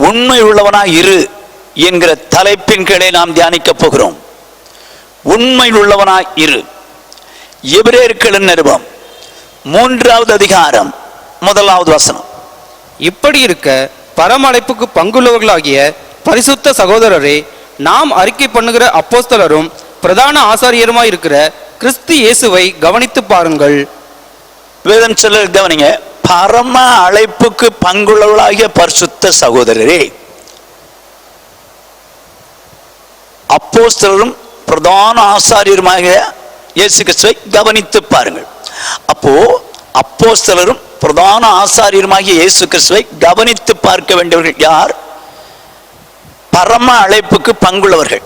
உண்மை உள்ளவனாய் இரு என்கிற தலைப்பின் கீழே நாம் தியானிக்க போகிறோம். உண்மை உள்ளவனாய் இரு. எபிரேயர்களின் நிருபம் 3வது அதிகாரம் 1வது வசனம். இப்படி இருக்க பரம அழைப்புக்கு பங்குள்ளவர்களாகிய பரிசுத்த சகோதரரே, நாம் அறிக்கை பண்ணுகிற அப்போஸ்தலரும் பிரதான ஆசாரியருமாய் இருக்கிற கிறிஸ்து இயேசுவை கவனித்து பாருங்கள். வேதம் சொல்ல கவனிங்க. பரம அழைப்புக்கு பங்குள்ளவர்களாகிய பரிசுத்த சகோதரரே, அப்போஸ்தலரும் பிரதான ஆசாரியருமாகிய இயேசு கிறிஸ்துவை கவனித்து பாருங்கள். அப்போ அப்போஸ்தலரும் பிரதான ஆசாரியருமாகிய இயேசு கிறிஸ்துவை கவனித்து பார்க்க வேண்டியவர்கள் யார்? பரம அழைப்புக்கு பங்குள்ளவர்கள்.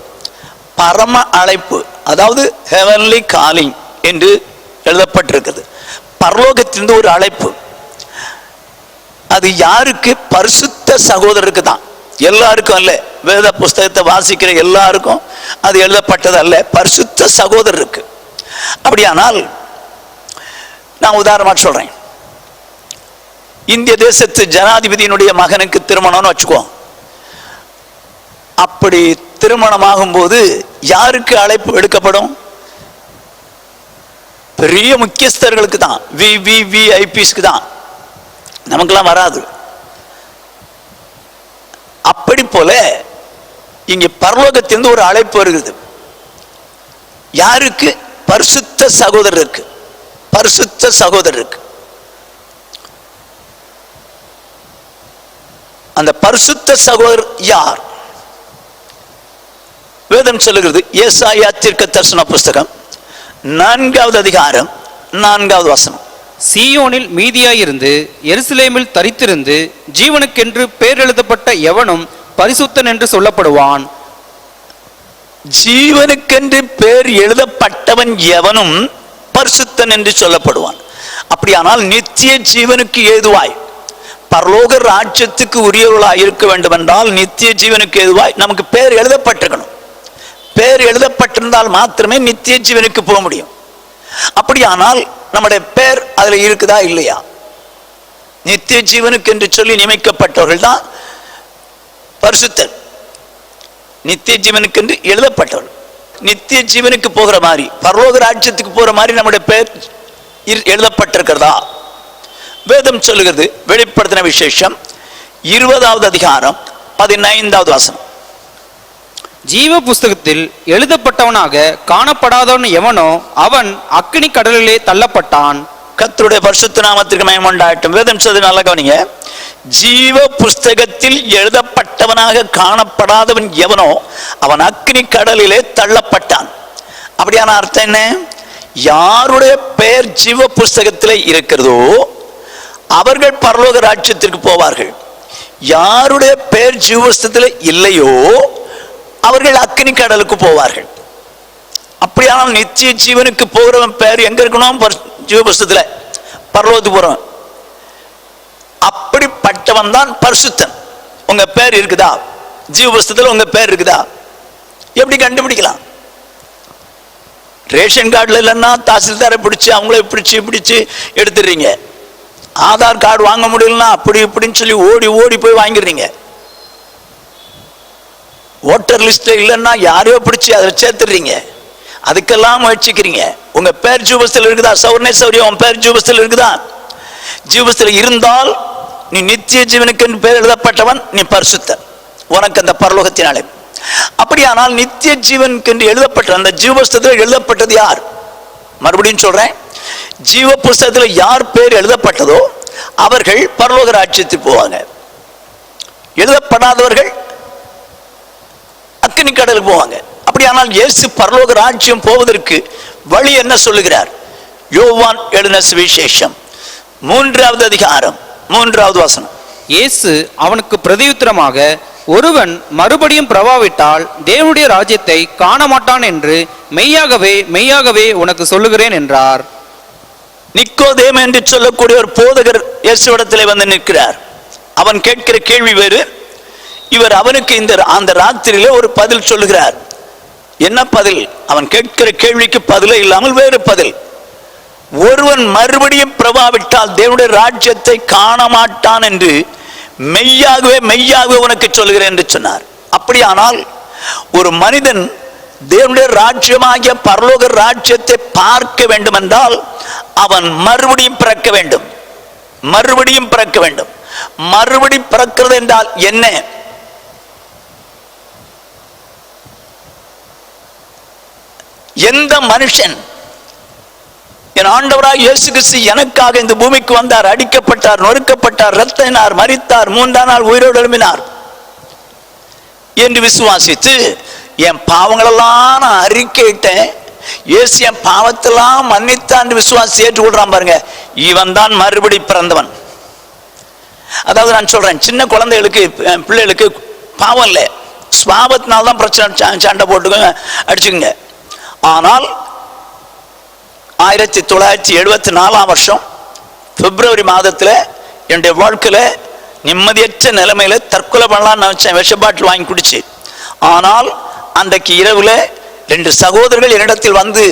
பரம அழைப்பு, அதாவது ஹெவன்லி காலிங் என்று எழுதப்பட்டிருக்கிறது. பரலோகத்திலிருந்து ஒரு அழைப்பு. அது யாருக்கு? பரிசுத்த சகோதரருக்கு தான், எல்லாருக்கும் அல்ல. வேத புஸ்தகத்தை வாசிக்கிற எல்லாருக்கும் அது எழுதப்பட்டது அல்ல, பரிசுத்த சகோதரருக்கு. அப்படியானால் நான் உதாரணமாக சொல்றேன். இந்திய தேசத்து ஜனாதிபதியினுடைய மகனுக்கு திருமணம்னு வச்சுக்குவோம். அப்படி திருமணமாகும் போது யாருக்கு அழைப்பு எடுக்கப்படும்? பெரிய முக்கியஸ்தர்களுக்கு தான், விஐபிஸ்க்கு தான், நமக்கெல்லாம் வராது. அப்படி போல இங்கே பரலோகத்திலிருந்து ஒரு அழைப்பு வருகிறது. யாருக்கு? பரிசுத்த சகோதரருக்கு. பரிசுத்த சகோதரருக்கு. அந்த பரிசுத்த சகோதரர் யார்? வேதம் சொல்லுகிறது. ஏசாயா தீர்க்கதரிசன புஸ்தகம் 4வது அதிகாரம் 4வது வசனம். சீயோனில் மீதியாயிருந்து எருசலேமில் தரித்திருந்து ஜீவனுக்கென்று பேர் எழுதப்பட்ட எவனும் பரிசுத்தன் என்று சொல்லப்படுவான். ஜீவனுக்கென்று பேர் எழுதப்பட்டவன் எவனும் பரிசுத்தன் என்று சொல்லப்படுவான். அப்படியானால் நித்திய ஜீவனுக்கு ஏதுவாய், பரலோக ராஜ்யத்துக்கு உரியவர்களாய் இருக்க வேண்டும் என்றால் நித்திய ஜீவனுக்கு ஏதுவாய் நமக்கு பேர் எழுதப்பட்டிருக்கணும். பேர் எழுதப்பட்டிருந்தால் மாத்திரமே நித்திய ஜீவனுக்கு போக முடியும். அப்படியானால் நம்முடைய பேர் அதுல இருக்குதா இல்லையா? நித்திய ஜீவனுக்கு என்று சொல்லி நியமிக்கப்பட்டவர்கள் தான் பரிசுத்தர். நித்திய ஜீவனுக்கு என்று எழுதப்பட்டவர்கள். நித்திய ஜீவனுக்கு போகிற மாதிரி, பரலோக ராஜ்யத்துக்கு போகிற மாதிரி நம்முடைய பேர் எழுதப்பட்டிருக்கிறதா? வேதம் சொல்லுகிறது. வெளிப்படுத்தின விசேஷம் 20வது அதிகாரம் 15வது வசனம். ஜீவ புஸ்தகத்தில் எழுதப்பட்டவனாக காணப்படாதவன் எவனோ அவன் அக்கினி கடலிலே தள்ளப்பட்டான். கர்த்தருடைய பரிசுத்த நாமத்திற்கு மகிமை உண்டாகட்டும். வேதம் சொல்றது நல்லா கவனிங்க. ஜீவ புஸ்தகத்தில் எழுதப்பட்டவனாக காணப்படாதவன் எவனோ அவன் அக்கினி கடலிலே தள்ளப்பட்டான். அப்படியான அர்த்தம் என்ன? யாருடைய பெயர் ஜீவ புஸ்தகத்திலே இருக்கிறதோ அவர்கள் பரலோக ராஜ்யத்திற்கு போவார்கள். யாருடைய பெயர் ஜீவ புஸ்தகத்தில் இல்லையோ அவர்கள் அக்கினி கடலுக்கு போவார்கள். அப்படியானால் நித்திய ஜீவனுக்கு போகிறவன் பெயர் எங்க இருக்கணும்? ஜீவபுஸ்தகத்தில், பரலோகத்துக்கு போறவன். அப்படிப்பட்டவன் தான் பரிசுத்தன். உங்க பேர் இருக்குதா? ஜீவபுஸ்தகத்தில் உங்க பேர் இருக்குதா? எப்படி கண்டுபிடிக்கலாம்? ரேஷன் கார்டுல இல்லைன்னா தாசில்தாரை பிடிச்சு அவங்கள பிடிச்சு எடுத்துடுறீங்க. ஆதார் கார்டு வாங்க முடியலன்னா அப்படி இப்படின்னு சொல்லி ஓடி போய் வாங்கிடுறீங்க. ஓட்டர் லிஸ்ட்ல இல்லைன்னா யாரையோ பிடிச்சி அதை சேர்த்துடுறீங்க. அதுக்கெல்லாம் முயற்சிக்கிறீங்க. உங்க பேர் ஜீவபுஸ்தகத்தில் இருக்குதா? சௌர்ணே சௌரியம் உன் பேர் ஜீவபுஸ்தகத்தில் இருக்குதா? ஜீவபுஸ்தகத்தில் இருந்தால் நீ நித்திய ஜீவனுக்கு பேர் எழுதப்பட்டவன், நீ பரிசுத்தன். உனக்கு அந்த பரலோகத்தினாலே. அப்படியானால் நித்திய ஜீவனுக்கு எழுதப்பட்ட அந்த ஜீவபுஸ்தகத்தில் எழுதப்பட்டது யார்? மறுபடியும் சொல்றேன். ஜீவ புஸ்தகத்தில் யார் பேர் எழுதப்பட்டதோ அவர்கள் பரலோக ராஜ்யத்துக்கு போவாங்க. எழுதப்படாதவர்கள் அக்கினி கடலுக்கு போவாங்க. அப்படியானால் இயேசு பரலோக ராஜ்யம் போவதற்கு வழி என்ன சொல்லுகிறார்? யோவான் எழுதின சுவிசேஷம் 3வது அதிகாரம் 3வது வசனம். இயேசு அவனுக்கு பிரதியுத்தரமாக, ஒருவன் மறுபடியும் பிரவாவிட்டால் தேவனுடைய ராஜ்யத்தை காண மாட்டான் என்று மெய்யாகவே உனக்கு சொல்லுகிறேன் என்றார். நிக்கோதேம் என்று சொல்லக்கூடிய ஒரு போதகர் இயேசுவிடத்திலே வந்து நிற்கிறார். அவன் கேட்கிற கேள்வி வேறு. இவர் அவனுக்கு அந்த ராத்திரியிலே ஒரு பதில் சொல்லுகிறார். என்ன பதில்? அவன் கேட்கிற கேள்விக்கு பதிலே இல்லாமல் வேறு பதில். ஒருவன் மறுபடியும் பிரபாவிட்டால் தேவனுடைய ராஜ்யத்தை காண மாட்டான் என்று மெய்யாகவே மெய்யாகவே உனக்கு சொல்கிறேன் என்று சொன்னார். அப்படியானால் ஒரு மனிதன் தேவனுடைய ராஜ்யமாகிய பரலோக ராஜ்யத்தை பார்க்க வேண்டும் என்றால் அவன் மறுபடியும் பிறக்க வேண்டும். மறுபடியும் பிறக்க வேண்டும். மறுபடி பிறக்கிறது என்றால் என்ன? எந்த மனுஷன் என் ஆண்டவராய் இயேசு கிறிஸ்து எனக்காக இந்த பூமிக்கு வந்தார், அடிக்கப்பட்டார், நொறுக்கப்பட்டார், இரத்தினார், மரித்தார், 3ஆம் நாள் உயிரோடு எழும்பினார் என்று விசுவாசித்து என் பாவங்களெல்லாம் நான் அறிக்கையிட்டேன், இயேசு என் பாவத்தெல்லாம் மன்னித்தான் விசுவாசி ஏற்றுக்கொள்றான் பாருங்க, இவன் தான் மறுபடி பிறந்தவன். அதாவது நான் சொல்றேன், சின்ன குழந்தைகளுக்கு பிள்ளைகளுக்கு பாவம் இல்லை, ஸ்வாபத்தினால்தான் பிரச்சனை, சண்டை போட்டுக்கோங்க, அடிச்சுக்கோங்க. ஆனால் 1974 வருஷம் பிப்ரவரி மாதத்தில் என்னுடைய வாழ்க்கையில் நிம்மதியற்ற நிலைமையில தற்கொலை பண்ணலாம்னு நினைச்சேன், விஷ பாட்டில் வாங்கி குடிச்சு. ஆனால் அன்றைக்கு இரவில் 2 சகோதரர்கள் என்னிடத்தில் வந்து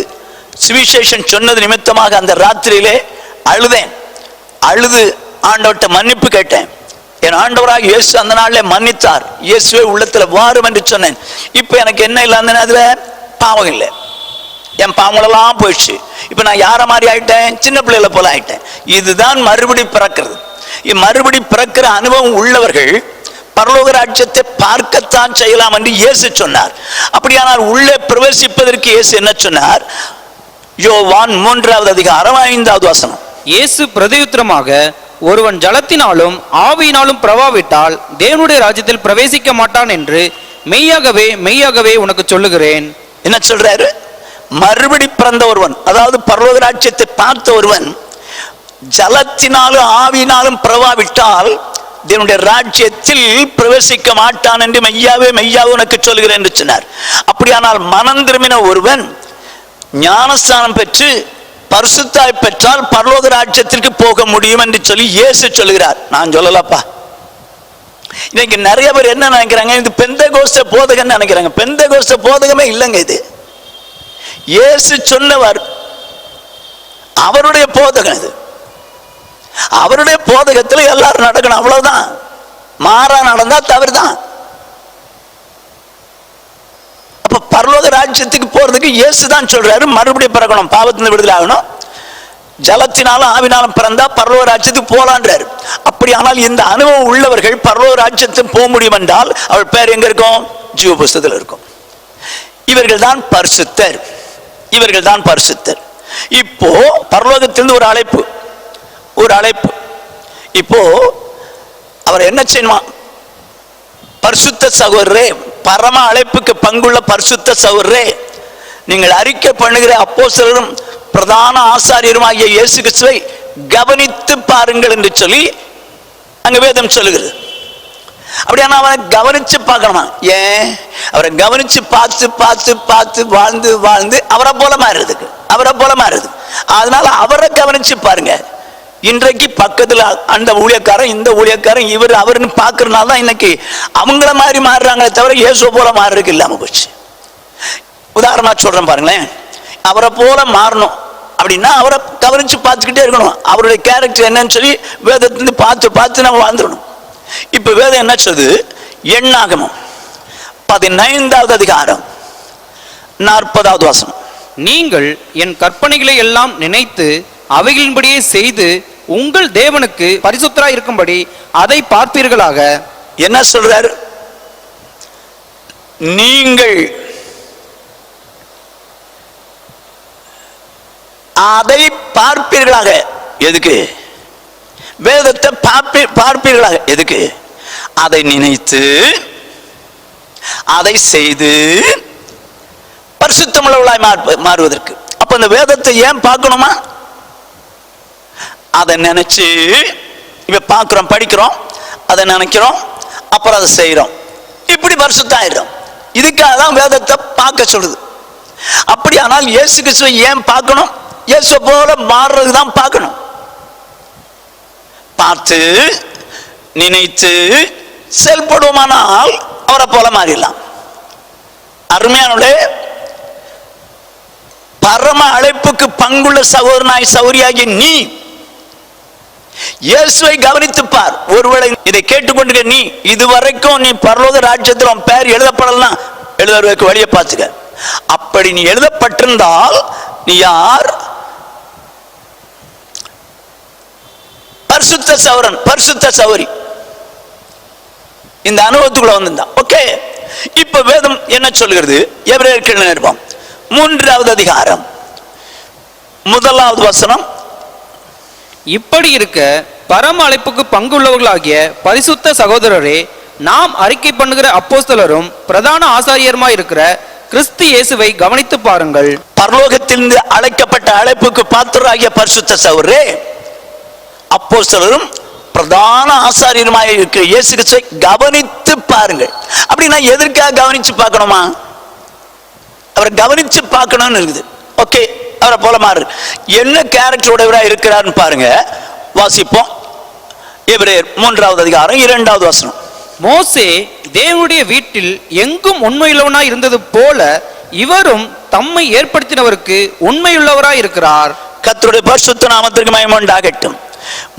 சுவிசேஷன் சொன்னது நிமித்தமாக அந்த ராத்திரியிலே அழுதேன். அழுது ஆண்டவர்கிட்ட மன்னிப்பு கேட்டேன். என் ஆண்டவராக இயேசு அந்த நாளில் மன்னித்தார். இயேசுவே உள்ளத்தில் வாரும் என்று சொன்னேன். இப்போ எனக்கு என்ன இல்லை, அந்த நேரத்தில் பாவம் இல்லை, என் பாவங்களெல்லாம் போயிடுச்சு. இப்போ நான் யாரை மாதிரி ஆயிட்டேன்? சின்ன பிள்ளைகளை போல ஆயிட்டேன். இதுதான் மறுபடி பிறக்கிறது. மறுபடி பிறக்கிற அனுபவம் உள்ளவர்கள் பரலோக ராஜ்யத்தை பார்க்கத்தான் செய்யலாம் என்று இயேசு சொன்னார். அப்படியானால் உள்ளே பிரவேசிப்பதற்கு இயேசு என்ன சொன்னார்? யோவான் 3ஆம் அதிகாரம் 5ஆவது வசனம். இயேசு பிரதியுத்தரமாக, ஒருவன் ஜலத்தினாலும் ஆவியினாலும் பிரவாவிட்டால் தேவனுடைய ராஜ்யத்தில் பிரவேசிக்க மாட்டான் என்று மெய்யாகவே மெய்யாகவே உனக்கு சொல்லுகிறேன். என்ன சொல்றாரு? மறுபடி பிறந்த ஒருவன், அதாவது பரலோக ராஜ்யத்தை பார்த்த ஒருவன் ஜலத்தினாலும் ஆவியினாலும் பிரவாவிட்டால் தேவனுடைய ராஜ்யத்தில் பிரவேசிக்க மாட்டான் என்று மெய்யாவே மெய்யாவே உனக்கு சொல்கிறேன் என்று சொன்னார். அப்படியானால் மனம் திரும்பின ஒருவன் ஞானஸ்தானம் பெற்று பரிசுத்தாய் பெற்றால் பரலோக ராஜ்யத்திற்கு போக முடியும் என்று சொல்லி இயேசு சொல்கிறார். நான் சொல்லலப்பா. இன்னைக்கு நிறைய பேர் என்ன நினைக்கிறாங்க? இது பெந்தேகோஸ்தே போதகன்னு நினைக்கிறாங்க. பெந்தேகோஸ்தே போதகமே இல்லைங்க. இது இயேசு சொன்னவர், அவருடைய போதகம். இது அவருடைய போதகத்தில் எல்லாரும் நடக்கணும், அவ்வளவுதான். மாறா நடந்தா தவறு தான். அப்ப பரலோக ராஜ்யத்துக்கு போறதுக்கு இயேசு தான் சொல்றாரு, மறுபடியும் பிறக்கணும், பாவத்திலிருந்து விடுதலை ஆகணும், ஜலத்தினாலும் ஆவினாலும் பிறந்தா பரலோக ராஜ்யத்துக்கு போலான்றாரு. அப்படி ஆனால் இந்த அனுபவம் உள்ளவர்கள் பரலோக ராஜ்யத்துக்கு போக முடியும் என்றால் அவள் பேர் எங்க இருக்கும்? ஜீவ புஸ்தகத்தில் இருக்கும். இவர்கள் தான் பரிசுத்தர். இவர்கள் தான் பரிசுத்தர். இப்போ பரலோகத்திலிருந்து ஒரு அழைப்பு, ஒரு அழைப்பு. இப்போ அவர் என்ன செய்யணுமா? பரிசுத்த சகோதரரே, பரம அழைப்புக்கு பங்குள்ள பரிசுத்த சகோதரரே, நீங்கள் அறிக்கை பண்ணுகிற அப்போஸ்தலரும் பிரதான ஆசாரியருமாகிய இயேசு கிறிஸ்துவை கவனித்து பாருங்கள் என்று சொல்லி அங்க வேதம் சொல்லுகிறது. அப்படியான அவனை கவனிச்சு பார்க்கணுமா? ஏன்? அவரை கவனிச்சு பார்த்து பார்த்து பார்த்து வாழ்ந்து வாழ்ந்து அவரை போல மாறுறதுக்கு, அவரை போல மாறுது. அதனால அவரை கவனிச்சு பாருங்க. இன்றைக்கு பக்கத்துல அந்த ஊழியக்காரன், இந்த ஊழியக்காரன், இவர் அவருன்னு பார்க்கறதுனால தான் இன்னைக்கு அவங்கள மாதிரி மாறுறாங்களே தவிர இயேசு போல மாறுறதுக்கு இல்லாம போச்சு. உதாரணமா சொல்றேன் பாருங்களேன். அவரை போல மாறணும் அப்படின்னா அவரை கவனிச்சு பார்த்துக்கிட்டே இருக்கணும். அவருடைய கேரக்டர் என்னன்னு சொல்லி வேதத்திலிருந்து பார்த்து பார்த்து நம்ம வாழ்ந்துடணும். இப்ப வேதம் என்ன சொல்லுது? எண்ணாகமம் 15ஆவது அதிகாரம் 40ஆவது வசனம். நீங்கள் என் கற்பனைகளை எல்லாம் நினைத்து அவைகளின்படியே செய்து உங்கள் தேவனுக்கு பரிசுத்தராய் இருக்கும்படி அதை பார்ப்பீர்களாக. என்ன சொல்றாரு? நீங்கள் அதை பார்ப்பீர்களாக. எதுக்கு? வேதத்தை பார்ப்பீர்களாக. எதுக்கு? அதை நினைத்து அதை செய்து பரிசுத்தமுள்ளவர்களாய் மாறுவதற்கு. அப்ப இந்த வேதத்தை ஏன் பார்க்கணுமா? அதை நினைச்சு இப்ப பார்க்கிறோம், படிக்கிறோம், அதை நினைக்கிறோம், அப்புறம் அதை செய்யறோம், இப்படி பரிசுத்தம் ஆயிடும். இதுக்காக தான் வேதத்தை பார்க்க சொல்லுது. அப்படியானால் இயேசு கிறிஸ்துவை ஏன் பார்க்கணும்? இயேசு போல மாறுறது தான் பார்க்கணும். பார்த்து நினைத்து செயல்படுவோமானால் அவரை போல மாறிடலாம். அருமையானே, பரம அழைப்புக்கு பங்குள்ள சகோதரனாய் சௌரியாகி நீ இயேசுவை கவனித்துப்பார். ஒருவேளை இதை கேட்டுக்கொண்டு நீ இதுவரைக்கும் நீ பரலோக ராஜ்யத்தில் உன் பெயர் எழுதப்படலாம், எழுதுவதற்கு வழியை பார்த்துக்க. அப்படி நீ எழுதப்பட்டிருந்தால் நீ யார்? பரிசுத்த சௌரன், பரிசுத்த சௌரி. இந்த அனுபவத்துக்குள்ள வந்திருந்தான். ஓகே, இப்ப வேதம் என்ன சொல்கிறது? எபிரேயர் நிருபம் 3வது அதிகாரம் 1வது வசனம். இப்படி இருக்க பரம அழைப்புக்கு பங்குள்ளவர்களாகிய பரிசுத்த சகோதரரே, நாம் அறிக்கை பண்ணுகிற அப்போஸ்தலரும் பிரதான ஆசாரியருமாய் இருக்கிற கிறிஸ்து இயேசுவை கவனித்து பாருங்கள். பரலோகத்திலிருந்து அழைக்கப்பட்ட அழைப்புக்கு பாத்திரராகிய பரிசுத்த சகோதரரே, அப்போஸ்தலரும் பிரதான ஆசாரியருமாய் இருக்கிற இயேசு கிறிஸ்துவை கவனித்து பாருங்கள். அப்படின்னா எதற்காக கவனிச்சு பார்க்கணுமா? அவரை கவனிச்சு பார்க்கணும்னு இருக்குது. ஓகே, அவரை போல மாறு. என்ன கேரக்டர் உடையவராக இருக்கிறார்னு பாருங்க. வாசிப்போம். எபிரேயர் 3வது அதிகாரம் 2வது வசனம். மோசே தேவனுடைய வீட்டில் எங்கும் உண்மையுள்ளவனாய் இருந்தது போல இவரும் தம்மை ஏற்படுத்தினவருக்கு உண்மையுள்ளவராய் இருக்கிறார். கர்த்தருடைய பரிசுத்த நாமத்திற்கு மகிமை உண்டாகட்டும்.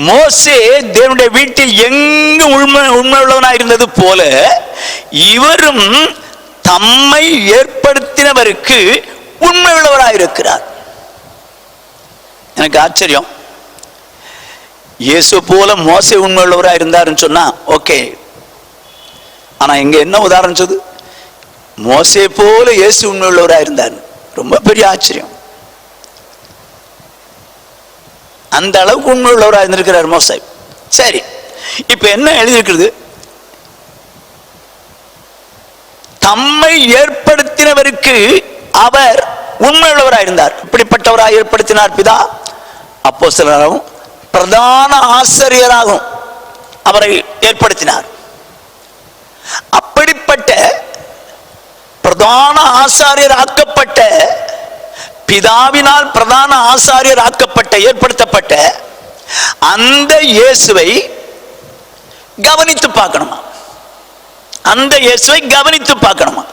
மோசே தேவனுடைய வீட்டில் எங்கும் உண்மையுள்ளவனாய் இருந்தது போல இவரும் தம்மை ஏற்படுத்தினவருக்கு உண்மையுள்ளவராய் இருக்கிறார். எனக்கு ஆச்சரியம். இயேசு போல மோசே உண்மையுள்ளவராக இருந்தாருன்னு சொன்னா ஓகே, ஆனா இங்க என்ன உதாரணம் சொல்லுது? மோசே போல இயேசு உண்மையுள்ளவராக இருந்தார். ரொம்ப பெரிய ஆச்சரியம். அந்த அளவுக்கு உண்மையுள்ளவராக இருந்திருக்கிறார் மோசே. சரி, இப்ப என்ன எழுதியிருக்கிறது? தம்மை ஏற்படுத்தினவருக்கு அவர் உண்மையுள்ளவராக இருந்தார். இப்படிப்பட்டவராக ஏற்படுத்தினார் பிதா. அப்போஸ்தலராகவும் பிரதான ஆசாரியராகவும் அவரை ஏற்படுத்தினார். அப்படிப்பட்ட பிரதான ஆசாரியர் ஆக்கப்பட்ட, பிதாவினால் பிரதான ஆசாரியர் ஆக்கப்பட்ட, ஏற்படுத்தப்பட்ட அந்த இயேசுவை கவனித்து பார்க்கணுமா? அந்த இயேசுவை கவனித்து பார்க்கணுமா?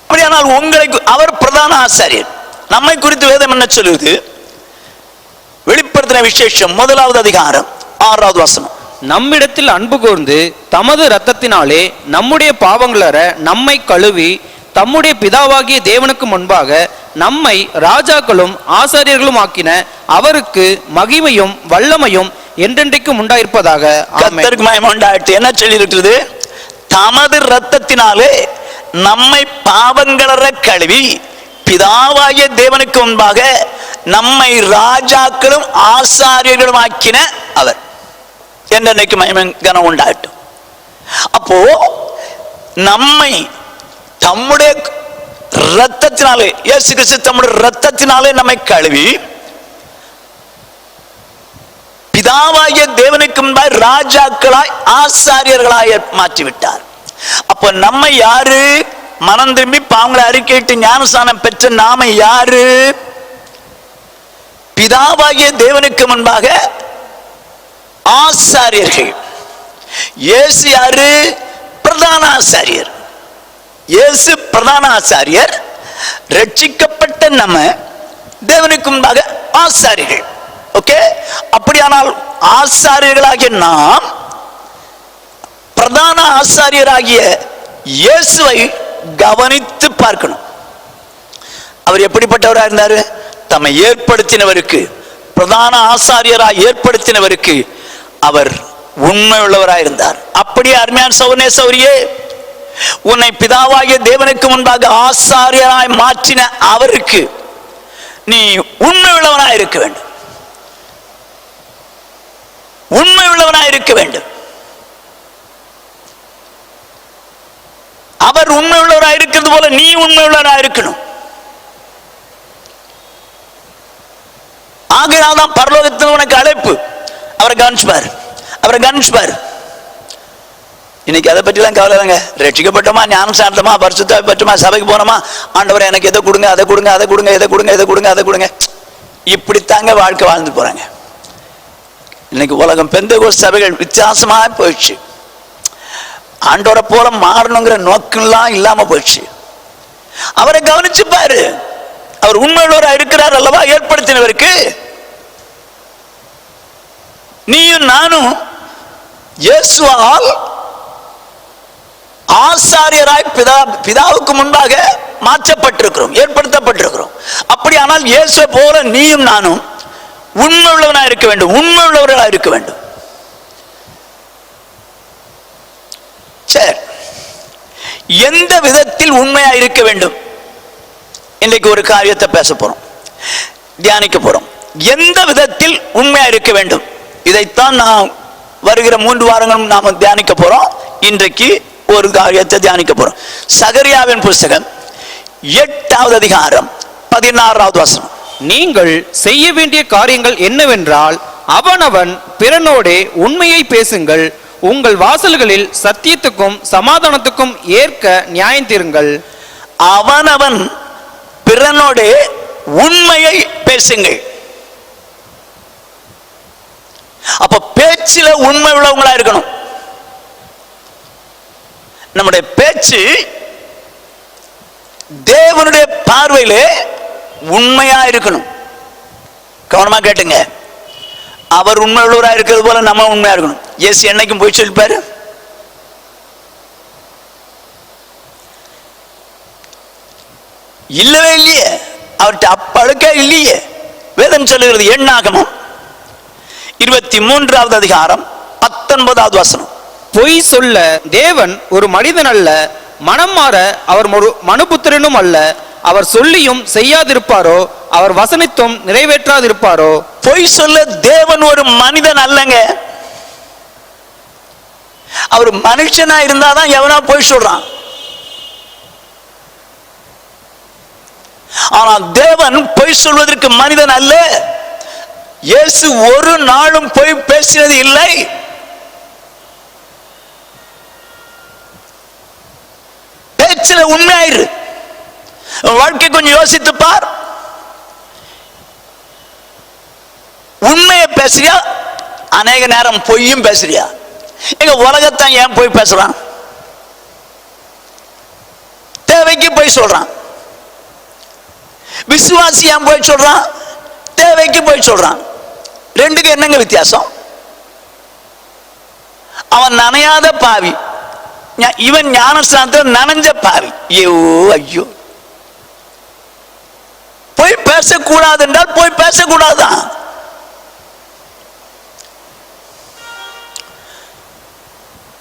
அப்படியானால் உங்களுக்கு அவர் பிரதான ஆசாரியர். நம்மை குறித்து வேதம் என்ன சொல்லுது? வெளிப்படுத்தின விசேஷம் 1வது அதிகாரம் 6வது வசனம். நம்மிடத்தில் அன்பு கூர்ந்து தமது இரத்தத்தினாலே நம்முடைய பாவங்களற நம்மை கழுவி தம்முடைய பிதாவாகிய தேவனுக்கு முன்பாக நம்மை ராஜாக்களும் ஆசாரியர்களும் ஆக்கின அவருக்கு மகிமையும் வல்லமையும் என்றென்றைக்கும் உண்டாயிருப்பதாக. கர்த்தருக்கு மகிமை உண்டாயிற்று. என்ன சொல்லி இருக்கிறது? தமது இரத்தத்தினாலே நம்மை பாவங்களற கழுவி பிதாவாகிய தேவனுக்கு முன்பாக நம்மை ராஜாக்களும் ஆசாரியர்களும் ஆக்கின அவர் என்றைக்கு மகிமை கனம் உண்டாகட்டும். அப்போ நம்மை தம்முடைய இரத்தத்தினாலே, இயேசு கிறிஸ்து தம்முடைய இரத்தத்தினாலே நம்மை கழுவி பிதாவாகிய தேவனுக்கு முன்பாக ராஜாக்களாய் ஆசாரியர்களாய் மாற்றிவிட்டார். அப்ப நம்ம யாரு? மனம் திரும்பி பாவங்களை அறிக்கையிட்டு ஞானஸ்நானம் பெற்ற நாம யாரு? பிதாவாகிய தேவனுக்கு முன்பாக ஆசாரியர்கள். இயேசு யாரு? பிரதான ஆசாரியர். இயேசு பிரதான ஆசாரியர். ரட்சிக்கப்பட்ட நம்ம தேவனுக்கு முன்பாக ஆசாரியர்கள். ஓகே, அப்படியானால் ஆசாரியர்களாகிய நாம் பிரதான ஆசாரியராகிய இயேசுவை கவனித்து பார்க்கணும். அவர் எப்படிப்பட்டவராக இருந்தாரு? தம்மை ஏற்படுத்தினவருக்கு, பிரதான ஆசாரியராக ஏற்படுத்தினவருக்கு அவர் உண்மை உள்ளவராக இருந்தார். அப்படியே அருமையான சௌரனே சௌரியே, உன்னை பிதாவாகிய தேவனுக்கு முன்பாக ஆசாரியராய் மாற்றின அவருக்கு நீ உண்மை உள்ளவனாய் இருக்க வேண்டும். உண்மை உள்ளவனாய் இருக்க வேண்டும். அவர் உண்மை உள்ளவராக இருக்கிறது போல நீ உண்மை உள்ளவராக இருக்கணும். ஆகையால்தான் பரலோகத்தில் உனக்கு அழைப்பு. அவரை கவனிச்சுப்பார், அவரை கவனிச்சுப்பார். இன்னைக்கு அதை பற்றிலாம் கவலை இல்லைங்க. ரட்சிக்கப்பட்டோமா, ஞானம் சார்ந்தோமா, பரிசுத்த பற்றோமா, சபைக்கு போனோமா, ஆண்டவரை எனக்கு எதை கொடுங்க, அதை கொடுங்க, அதை கொடுங்க, இதை கொடுங்க, இதை கொடுங்க, அதை கொடுங்க, இப்படித்தாங்க வாழ்க்கை வாழ்ந்து போறாங்க. இன்னைக்கு உலகம் பெந்தேகோஸ்து சபைகள் வித்தியாசமா போயிடுச்சு. ஆண்டவரை போல மாறணுங்கிற நோக்கம்லாம் இல்லாம போயிடுச்சு. அவரை கவனிச்சு பாரு. அவர் உண்மையுள்ளவராக இருக்கிறார் அல்லவா? ஏற்படுத்தினவருக்கு நானும் இயேசுவால் ஆசாரியராய் பிதாவுக்கு முன்பாக மாற்றப்பட்டிருக்கிறோம், ஏற்படுத்தப்பட்டிருக்கிறோம். அப்படியானால் இயேசுவை போல நீயும் நானும் உண்மை உள்ளவனாக இருக்க வேண்டும், உண்மை உள்ளவர்களாக இருக்க வேண்டும். சரி, எந்த விதத்தில் உண்மையா இருக்க வேண்டும்? இன்றைக்கு ஒரு காரியத்தை பேச போறோம், தியானிக்க போறோம். எந்த விதத்தில் உண்மையா இருக்க வேண்டும், இதைத்தான் நாம் வருகிற 3 வாரங்களும் நாம தியானிக்க போறோம். இன்றைக்கு ஒரு காரியத்தை தியானிக்க போறோம். சகரியாவின் புஸ்தகம் 8வது அதிகாரம் 16வது வசனம். நீங்கள் செய்ய வேண்டிய காரியங்கள் என்னவென்றால், அவனவன் பிறனோடே உண்மையை பேசுங்கள், உங்கள் வாசல்களில் சத்தியத்துக்கும் சமாதானத்துக்கும் ஏற்க நியாயம் தீருங்கள். அவனவன் பிறனோடே உண்மையை பேசுங்கள். அப்ப பேச்சில உண்மை உள்ளவங்களா இருக்கணும். நம்முடைய பேச்சு தேவனுடைய பார்வையிலே உண்மையா இருக்கணும். கவனமா கேட்டுங்க. அவர் உண்மை உள்ளவரா இருக்கிறது போல நம்ம உண்மையா இருக்கணும். இயேசு என்னைக்கும் போய் சொல்லிப்பாரு? இல்லவே இல்லையே, அவர்கிட்ட அப்பழுக்க இல்லையே. வேதம் சொல்லுகிறது எண்ணாகமம் 23வது அதிகாரம் 19வது வசனம். பொய் சொல்ல தேவன் ஒரு மனிதன் அல்ல, மனம் மாற அவர் ஒரு மனுபுத்திரனும் அல்ல. அவர் சொல்லியும் செய்யாதிருப்பாரோ, அவர் வசனித்தும் நிறைவேற்றாதிருப்பாரோ. பொய் சொல்ல தேவன் ஒரு மனிதன் அல்லங்க. அவர் மனுஷனா இருந்தாதான் எவனா பொய் சொல்றான். ஆனால் தேவன் பொய் சொல்வதற்கு மனிதன் அல்ல. இயேசு ஒரு நாளும் பொய் பேசினது இல்லை. பேச்சில உண்மையாயிரு. வாழ்க்கை கொஞ்சம் யோசித்து பார். உண்மையை பேசுறியா, அநேக நேரம் பொய்யும் பேசுறியா? எங்க உலகத்தான் ஏன் பொய் பேசுறான்? தேவைக்கு பொய் சொல்றான். விசுவாசி ஏன் பொய் சொல்றான்? தேவைக்கு பொய் சொல்றான். ரெண்டுக்கு என்னங்க வித்தியாசம்? அவன் நனையாத பாவி, இவன் ஞானஸ்தானத்தில் நனைஞ்ச பாவி. ஐயோ, போய் பேசக்கூடாது என்றால் போய் பேசக்கூடாதான்.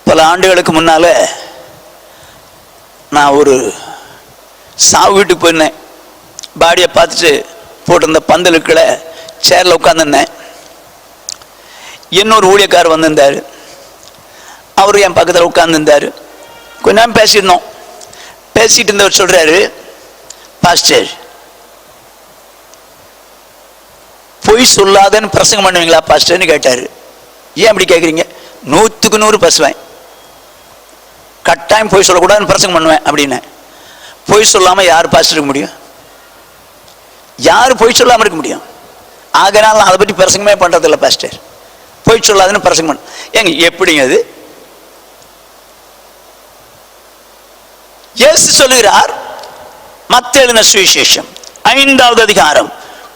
பல ஆண்டுகளுக்கு முன்னால நான் ஒரு சாவு வீட்டுக்கு போயிருந்தேன். பாடியை பார்த்துட்டு போட்டிருந்த பந்தலுக்குள்ள சேர்ல உட்காந்துருந்தேன். இன்னொரு ஊழியக்காரர் வந்திருந்தாரு. அவரு என் பக்கத்தில் உட்கார்ந்துருந்தாரு. கொஞ்ச நேரம் பேசியிருந்தோம். பேசிட்டு இருந்தவர் சொல்றாரு, பாஸ்டர், பொய் சொல்லாதன்னு பிரசங்கம் பண்ணுவீங்களா பாஸ்டர்னு கேட்டாரு. ஏன் அப்படி கேட்குறீங்க? 100க்கு 100 பேசுவேன். கட்டாயம் பொய் சொல்லக்கூடாதுன்னு பிரசங்கம் பண்ணுவேன் அப்படின்னு. பொய் சொல்லாம யார் பாஸ்டர் இருக்க முடியும்? யாரு பொய் சொல்லாம இருக்க முடியும்? ஆகனால நான் அதை பற்றி பிரசங்கமே பண்றது இல்லை பாஸ்டர். பொய் சொல்லாதுன்னு பிரசங்கம் பண்ண ஏங்க எப்படிங்க அது? இயேசு சொல்லுகிறார், மத்தேயு எழுதின சுவிசேஷம் 5வது அதிகாரம்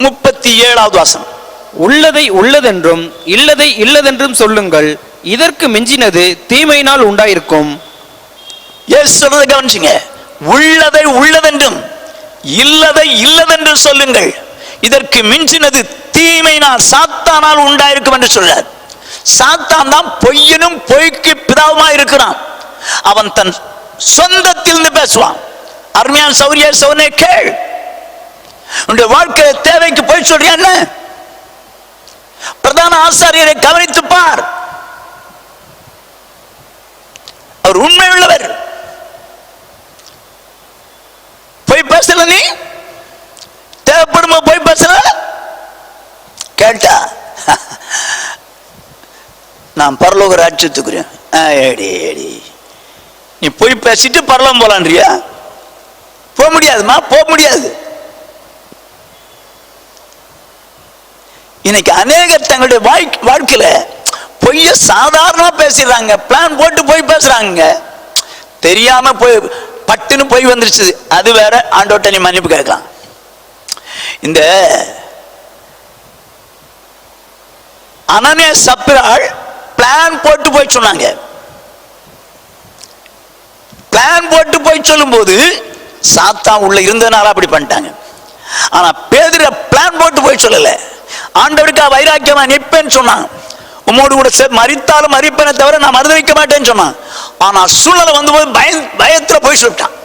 37வது வசனம். உள்ளதை உள்ளதென்றும் இல்லதை இல்லதென்றும் சொல்லுங்கள், இதற்கு மிஞ்சினது தீமையினால் உண்டாயிருக்கும். இயேசு சொல்றதை கவனிச்சுங்க. உள்ளதை உள்ளதென்றும் இல்லதை இல்லதென்றும் சொல்லுங்கள், இதற்கு மிஞ்சினது தீமையினால் சாத்தானால் உண்டாயிருக்கும் என்று சொல்றார். சாத்தான் தான் பொய்யனும் பொய்க்கு பிதாவுமா இருக்கிறான். அவன் தன் சொந்தத்திலிருந்து பேசுவான். அருமையான சௌரிய சௌனே கேள், உன்னுடைய வாழ்க்கை தேவைக்கு போய் சொல்றியா? என்ன பிரதான ஆசாரியரை கவனித்து பார். அவர் உண்மை உள்ளவர். போய் பேசல, நீ தேவைப்படுமா போய் பேசல? கேட்டா நான் பரலோக ராஜ்யத்துக்குறேன். நீ போய் பேசிட்டு பரலோகம் போலான்றியா? போக முடியாதுமா, போக முடியாது. இன்னைக்கு அநேகர் தங்களுடைய வாழ்க்கையில பொய்ய சாதாரணமா பேசிடுறாங்க. பிளான் போட்டு போய் பேசுறாங்க. தெரியாம போய் பட்டுன்னு போய் வந்துருச்சு, அது வேற. ஆண்டோட்ட நீ மன்னிப்பு கேட்கலாம். இந்த அனனியா சப்பிராள் பிளான் போட்டு போய் சொன்னாங்க. பிளான் போட்டு போய் சொல்லும் போது சாத்தான் உள்ள இருந்ததுனால அப்படி பண்ணிட்டாங்க. ஆனா பேதுரு பிளான் போட்டு போய் சொல்லல. ஆண்டவருக்கு வைராக்கியமா நிற்பேன்னு சொன்னான். உம்மோடு கூட மரித்தாலும் மரிப்பேனை தவிர நான் மறுதளிக்க மாட்டேன்னு சொன்னான். ஆனா சூழ்நிலை வந்து போது பயத்துல போய் சொல்லிட்டான்.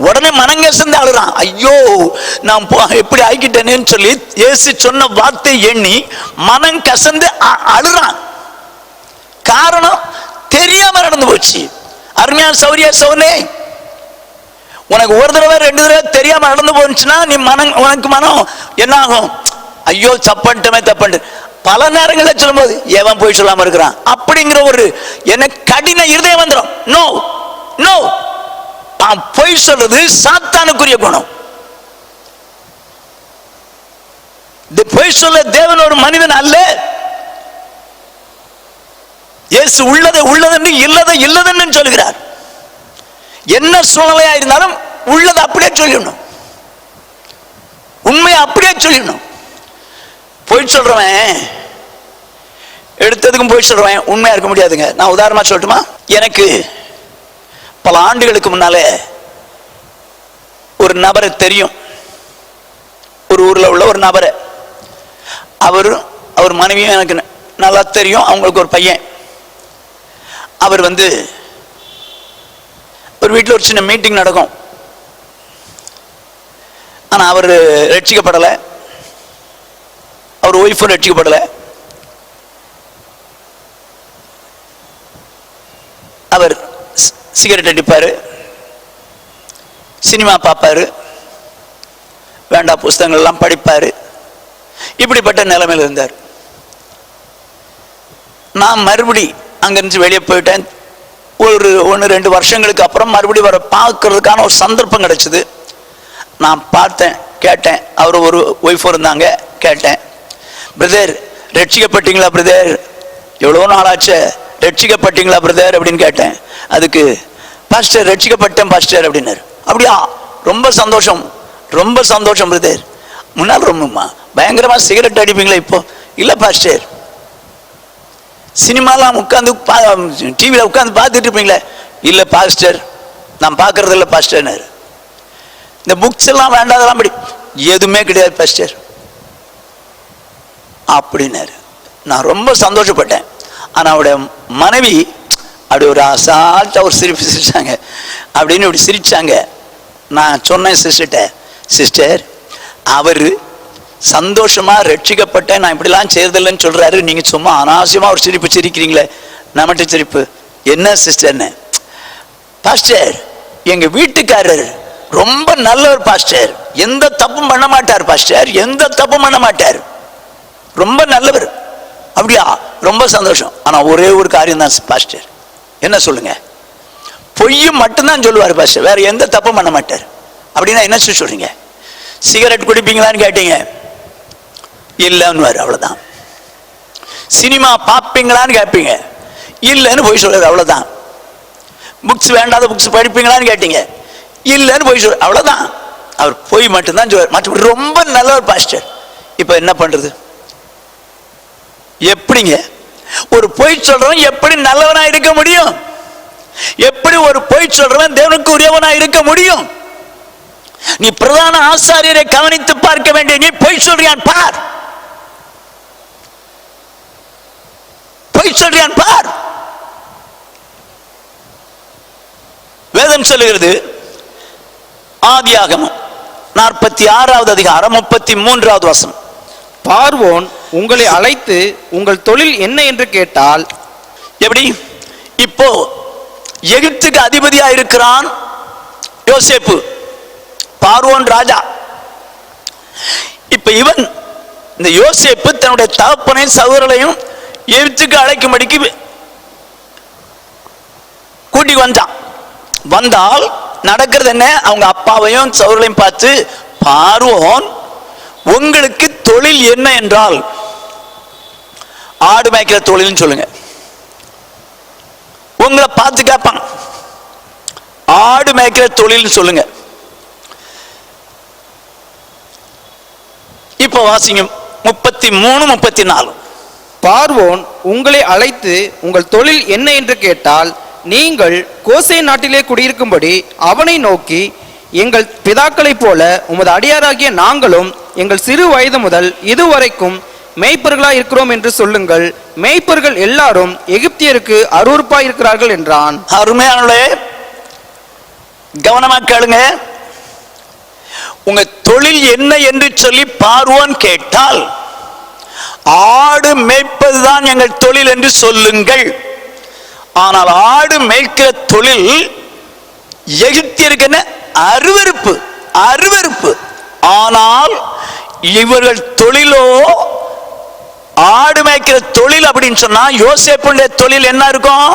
உடனே மனங்கசந்து அழுறான். ஐயோ நான் எப்படி ஆகிட்டேன்னு சொல்லி இயேசு சொன்ன வார்த்தை எண்ணி மனம் கசந்து அழுறான். காரணம் தெரியாம நடந்து போச்சு. அருமையா சௌரிய சௌனே, உனக்கு ஒரு தடவை 2 தடவை தெரியாம நடந்து போச்சுன்னா நீ உனக்கு மனம் என்ன ஆகும்? ஐயோ தப்பன்ட்டுமே தப்பன்ட்டு பல நேரங்களில் சொல்லும் போது எவன் போய் சொல்லாம இருக்கிறான் அப்படிங்கிற ஒரு என்ன கடின இருதயம் வந்துடும். நோ நோ, பொய் சொல்றது சாத்தானுக்குரிய குணம். பொய் சொல்ல தேவன் ஒரு மனிதன் அல்ல. இயேசு உள்ளதை உள்ளதென்று இல்லதை இல்லதென்று சொல்கிறார். என்ன சூழ்நிலையா இருந்தாலும் உள்ளதை அப்படியே சொல்லிடணும், உண்மையை அப்படியே சொல்லிடணும். பொய் சொல்றவன் எடுத்ததுக்கும் பொய் சொல்றவன் உண்மையா இருக்க முடியாதுங்க. நான் உதாரணமா சொல்லட்டுமா? எனக்கு பல ஆண்டுகளுக்கு முன்னாலே ஒரு நபரை தெரியும். ஒரு ஊர்ல உள்ள ஒரு நபரை, அவர் மனைவியும் எனக்கு நல்லா தெரியும். அவங்களுக்கு ஒரு பையன். அவர் ஒரு வீட்டில் ஒரு சின்ன மீட்டிங் நடக்கும். ஆனா அவர் ரட்சிக்கப்படலை, அவர் ஒய்ஃபும் ரட்சிக்கப்படலை. அவர் சிகரெட் அடிப்பாரு, சினிமா பார்ப்பாரு, வேண்டா புஸ்தகங்கள் எல்லாம் படிப்பாரு. இப்படிப்பட்ட நிலைமையில் இருந்தார். நான் மறுபடி அங்கிருந்து வெளியே போயிட்டேன். ஒரு 1-2 வருஷங்களுக்கு அப்புறம் மறுபடி வர பார்க்கறதுக்கான ஒரு சந்தர்ப்பம் கிடைச்சது. நான் பார்த்தேன், கேட்டேன். அவர் ஒரு ஒய்ஃப் இருந்தாங்க. கேட்டேன், பிரதர் ரட்சிக்கப்பட்டீங்களா பிரதர்? எவ்வளோ நாளாச்சு, ரட்சிக்கப்பட்டீங்களா பிரதர் அப்படின்னு கேட்டேன். அதுக்கு பாஸ்டர் ரட்சிக்கப்பட்டேன் பாஸ்டர் அப்படின்னாரு. அப்படியா, ரொம்ப சந்தோஷம், ரொம்ப சந்தோஷம் பிரதர். முன்னால் ரொம்ப பயங்கரமா சிகரெட் அடிப்பீங்களா? இப்போ இல்லை பாஸ்டர். சினிமாலாம் உட்காந்து டிவியில் உட்காந்து பார்த்துட்டு இருப்பீங்களே? இல்லை பாஸ்டர், நான் பார்க்கறது இல்லை பாஸ்டர்னாரு. இந்த புக்ஸ் எல்லாம் வேண்டாதெல்லாம் படி, எதுவுமே கிடையாது பாஸ்டர் அப்படின்னாரு. நான் ரொம்ப சந்தோஷப்பட்டேன். ஆனால் அவருடைய மனைவி அப்படி ஒரு அசால்ட்டா ஒரு சிரிப்பு சிரிச்சாங்க. அப்படின்னு இப்படி சிரிச்சாங்க. நான் சொன்னேன் சிஸ்டர்கிட்ட, சிஸ்டர் அவர் சந்தோஷமா ரட்சிக்கப்பட்டேன், நான் இப்படிலாம் செய்யறதில்லைன்னு சொல்றாரு, நீங்க சும்மா அனாவசியமா ஒரு சிரிப்பு சிரிக்கிறீங்களே, நம்மகிட்ட சிரிப்பு என்ன சிஸ்டர்னு. பாஸ்டர் எங்க வீட்டுக்காரர் ரொம்ப நல்லவர் பாஸ்டர், எந்த தப்பும் பண்ண மாட்டார் பாஸ்டர், எந்த தப்பும் பண்ண மாட்டார், ரொம்ப நல்லவர். அப்படியா, ரொம்ப சந்தோஷம். ஆனா ஒரே ஒரு காரியம் தான் பாஸ்டர். என்ன சொல்லுங்க? பொய்யும் மட்டும்தான் சொல்லுவார் பாஸ்டர், வேற எந்த தப்பும் பண்ண மாட்டார். அப்படின்னா என்ன சொல்றீங்க? சிகரெட் குடிப்பீங்களான்னு கேட்டீங்க, இல்லைன்னு. அவ்வளவுதான். சினிமா பார்ப்பீங்களான்னு கேட்பீங்க, இல்லைன்னு போய் சொல்றாரு. அவ்வளவுதான். புக்ஸ் வேண்டாத புக்ஸ் படிப்பீங்களான்னு கேட்டீங்க, இல்லைன்னு போய் சொல்ற. அவ்வளவுதான். அவர் போய் மட்டும்தான் சொல்றார், மற்றபடி ரொம்ப நல்லவர் பாஸ்டர். இப்ப என்ன பண்றது? எப்படிங்க ஒரு பொய் சொல்றவன் எப்படி நல்லவனா இருக்க முடியும்? எப்படி ஒரு பொய் சொல்றவன் தேவனுக்கு உரியவனா இருக்க முடியும்? நீ பிரதான ஆசாரியரை கவனித்து பார்க்க வேண்டிய, நீ பொய் சொல்றியான் பார், பொய் சொல்றியான் பார். வேதம் சொல்லுகிறது, ஆதியாகமம் 46வது அதிகாரம் 33வது வசனம், பார்வோன் உங்களை அழைத்து உங்கள் தொழில் என்ன என்று கேட்டால். எப்படி? இப்போ எகிப்துக்கு அதிபதியா இருக்கிறான் யோசேப்பு, பார்வோன் ராஜா. இப்ப இவன் இந்த யோசேப்பு தன்னுடைய தகப்பனையும் சகோதரரையும் எகிப்துக்கு அழைக்கும்படிக்கு கூட்டி வந்தால் நடக்கிறது என்ன? அவங்க அப்பாவையும் சகோதரரையும் பார்த்து, பார்வோன் உங்களுக்கு தொழில் என்ன என்றால், ஆடு மேய்க்கிற தொழில்னு சொல்லுங்க. உங்களை பார்த்து கேட்பான், ஆடு மேய்க்கிற தொழில்னு சொல்லுங்க. இப்ப வாசிங்க 33, 34. பார்வோன் உங்களை அழைத்து உங்கள் தொழில் என்ன என்று கேட்டால், நீங்கள் கோசே நாட்டிலே குடியிருக்கும்படி அவனை நோக்கி, எங்கள் பிதாக்களைப் போல உமது அடியாராகிய நாங்களும் எங்கள் சிறு வயது முதல் இதுவரைக்கும் மேய்ப்பர்களாய் இருக்கிறோம் என்று சொல்லுங்கள். மேய்ப்பர்கள் எல்லாரும் எகிப்தியருக்கு அருவருப்பாய் இருக்கிறார்கள் என்றான். அருமையானே, கவனமா கேளுங்க. உங்க தொழில் என்ன என்று சொல்லி பார்வோன் கேட்டால், ஆடு மேய்ப்பதுதான் எங்கள் தொழில் என்று சொல்லுங்கள். ஆனால் ஆடு மேய்க்கிற தொழில் எகிப்தியருக்கு என்ன அருவருப்பு, அருவருப்பு. ஆனால் இவர்கள் தொழிலோ ஆடு மேய்க்கிற தொழில் அப்படின்னு சொன்னா, யோசேப்புடைய தொழில் என்ன இருக்கும்?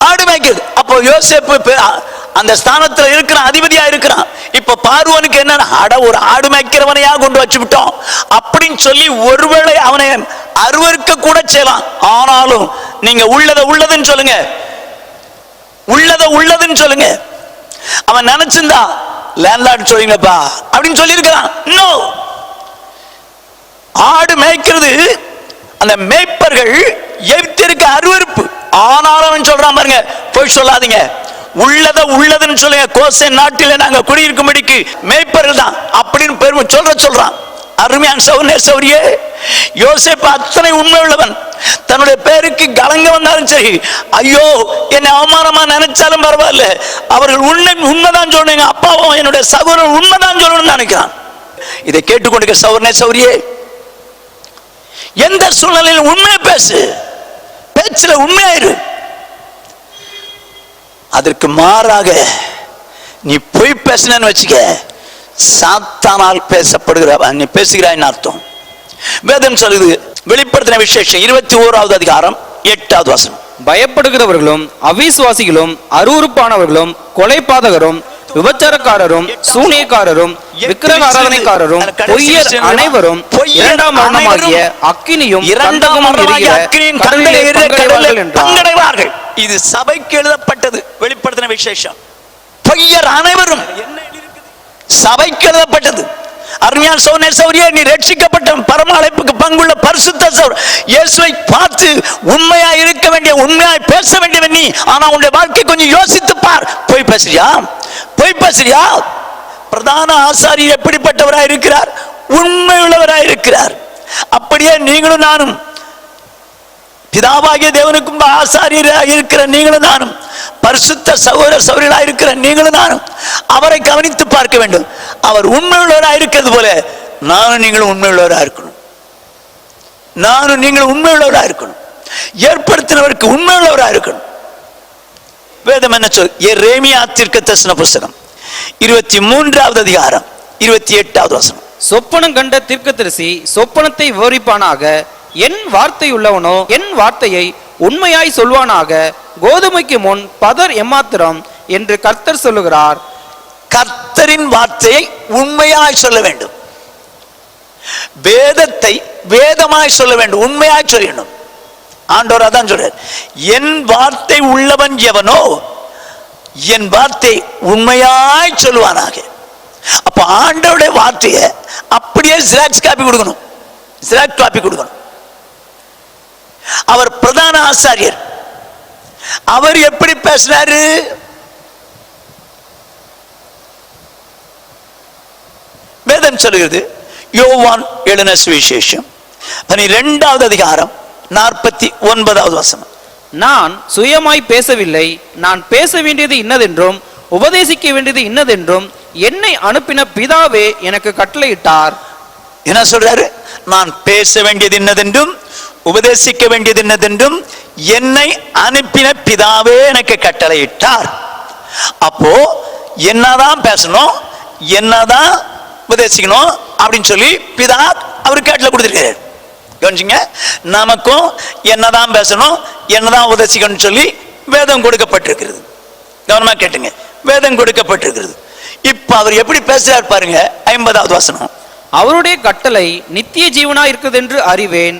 ஆடு மேய்க்கிறது. அப்போ யோசேப்பு அந்த ஸ்தானத்தில் இருக்கிற அதிபதியா இருக்கிறான். இப்ப பார்வோனுக்கு என்ன, ஒரு ஆடு மேய்க்கிறவனையா கொண்டு வச்சு விட்டோம் அப்படின்னு சொல்லி ஒருவேளை அவனை அருவருக்க கூட செய்யலாம். ஆனாலும் நீங்க உள்ளத உள்ளதுன்னு சொல்லுங்க, உள்ளத உள்ளதுன்னு சொல்லுங்க. அவன் நினைச்சிருந்தா லேண்ட்லார்ட் சொல்லுங்கப்பா அப்படின்னு சொல்லி இருக்கிறான். நோ, ஆடு மேய்க்கிறது அந்த மேய்ப்பர்கள் எகிப்தியருக்கு அருவருப்பு. ஆனாலும் அவன் சொல்றான் பாருங்க, போய் சொல்லாதீங்க, உள்ளத உள்ளதுன்னு சொல்லுங்க. கோசே நாட்டில நாங்க குடியிருக்கும்படிக்கு மேய்ப்பர்கள் தான் அப்படின்னு பெருமை சொல்றான். அருமையான சௌரிய சௌரியே, யோசேப்பு அத்தனை உண்மை உள்ளவன். தன்னுடைய பேருக்கு கலங்க வந்தாலும் சரி, ஐயோ என்னை அவமானமா நினைச்சாலும் பரவாயில்ல, அவர்கள் உண்மைதான் சொல்லுங்க, அப்பாவும் என்னுடைய சகோதரன் உண்மைதான் சொல்லணும்னு நினைக்கிறான். இதை கேட்டுக்கொண்டிருக்க சௌரிய சௌரியே, எந்த சூழ்நிலையில் உண்மையை பேசு, பேச்சுல உண்மையாயிரு. அதற்கு மாறாக நீ பொய் பேசினு வச்சுக்க, சாத்தானால் பேசப்படுகிற நீ பேசுகிறாய் அர்த்தம். வேதம் சொல்லுது, வெளிப்படுத்தின விசேஷம் 21வது அதிகாரம் 8வது வசனம். பயப்படுகிறவர்களும் அவிசுவாசிகளும் அருவருப்பானவர்களும் கொலைபாதகரும் விபச்சாரக்காரரும் சூனியக்காரரும் விக்கிரக ஆராதனைக்காரரும் பொய்யர் அனைவரும் இரண்டாம் மரணமாகிய அக்கினியும் கந்தகமும் எரிகிற கடலிலே பங்கடைவார்கள். இது சபைக்கு எழுதப்பட்டது. வெளிப்படுத்தின விசேஷம் பொய்யர் அனைவரும் சபைக்கு எழுதப்பட்டது. அருமையான சௌரியே, நீ ரட்சிக்கப்பட்ட பரம அழைப்புக்கு பங்குள்ள பரிசுத்த சகோதரர் இயேசுவை பார்த்து உண்மையா இருக்க வேண்டிய, உண்மையாய் பேச வேண்டியவன் நீ. ஆனா உன்னுடைய வாழ்க்கை கொஞ்சம் யோசித்து பார். போய் பேசுறியா? போய் பேசுறியா? பிரதான ஆசாரியர் எப்படிப்பட்டவராய் இருக்கிறார்? உண்மை உள்ளவராய் இருக்கிறார். அப்படியே நீங்களும் நானும், பிதாவாகிய தேவனுக்கும் ஆசாரியராக இருக்கிற நீங்களும் நானும், பரிசுத்த சகோதர சகோதரிகளாக இருக்கிற நீங்களும் நானும் அவரை கவனித்து பார்க்க வேண்டும். அவர் உண்மையுள்ளவராக இருக்கிறது போல நானும் நீங்களும் உண்மையுள்ளவராக இருக்கணும். நானும் நீங்களும் உண்மையுள்ளவராக இருக்கணும். ஏற்படுத்தினவருக்கு உண்மையுள்ளவராக இருக்கணும். வேதம் என்ன சொல்? எரேமியா தீர்க்கதரிசன புஸ்தகம் 23வது அதிகாரம் 28வது வசனம். சொப்பனம் கண்ட தீர்க்கதரிசி சொப்பனத்தை விவரிப்பானாக, என் வார்த்தை உள்ளவனோ என் வார்த்தையை உண்மையாய் சொல்வானாக. கோதுமைக்கு முன் பதர் எம்மாத்திரம் என்று கர்த்தர் சொல்லுகிறார். கர்த்தரின் வார்த்தையை உண்மையாய் சொல்ல வேண்டும். வேதத்தை வேதமாய் சொல்ல வேண்டும், உண்மையாய் சொல்லணும். ஆண்டவர் அதான் சொல்றார், என் வார்த்தை உள்ளவன் எவனோ என் வார்த்தை உண்மையாய் சொல்லுவானாக. அப்ப ஆண்டவருடைய வார்த்தையை அப்படியே ஜெராக்ஸ் காப்பி கொடுக்கணும், ஜெராக்ஸ் காப்பி கொடுக்கணும். அவர் பிரதான ஆசாரியர், அவர் எப்படி பேசினாரு? வேதம் சொல்லுகிறது, யோவான் எழுதின சுவிசேஷம் 12வது அதிகாரம் 49வது வசனம். நான் சுயமாய் பேசவில்லை, நான் பேச வேண்டியது இன்னதென்றும் உபதேசிக்க வேண்டியது இன்னதென்றும் என்னை அனுப்பின பிதாவே எனக்கு கட்டளையிட்டார். என்ன சொல்றாரு? நான் பேச வேண்டியது இன்னதென்றும் உபதேசிக்க வேண்டியது என்னதென்றும் என்னை அனுப்பின பிதாவே எனக்கு கட்டளையிட்டார். அப்போ என்னதான் பேசணும், என்னதான் உபதேசிக்கணும் அப்படின்னு சொல்லி பிதா அவருக்கு கட்டளை கொடுத்திருக்கிறார். கவனிச்சுங்க, நமக்கும் என்னதான் பேசணும் என்னதான் உபதேசிக்கணும் சொல்லி வேதம் கொடுக்கப்பட்டிருக்கிறது. கவனமா கேட்டுங்க, வேதம் கொடுக்கப்பட்டிருக்கிறது. இப்ப அவர் எப்படி பேசுறார் பாருங்க. 50வது வசனம். அவருடைய கட்டளை நித்திய ஜீவனா இருக்குது என்று அறிவேன்,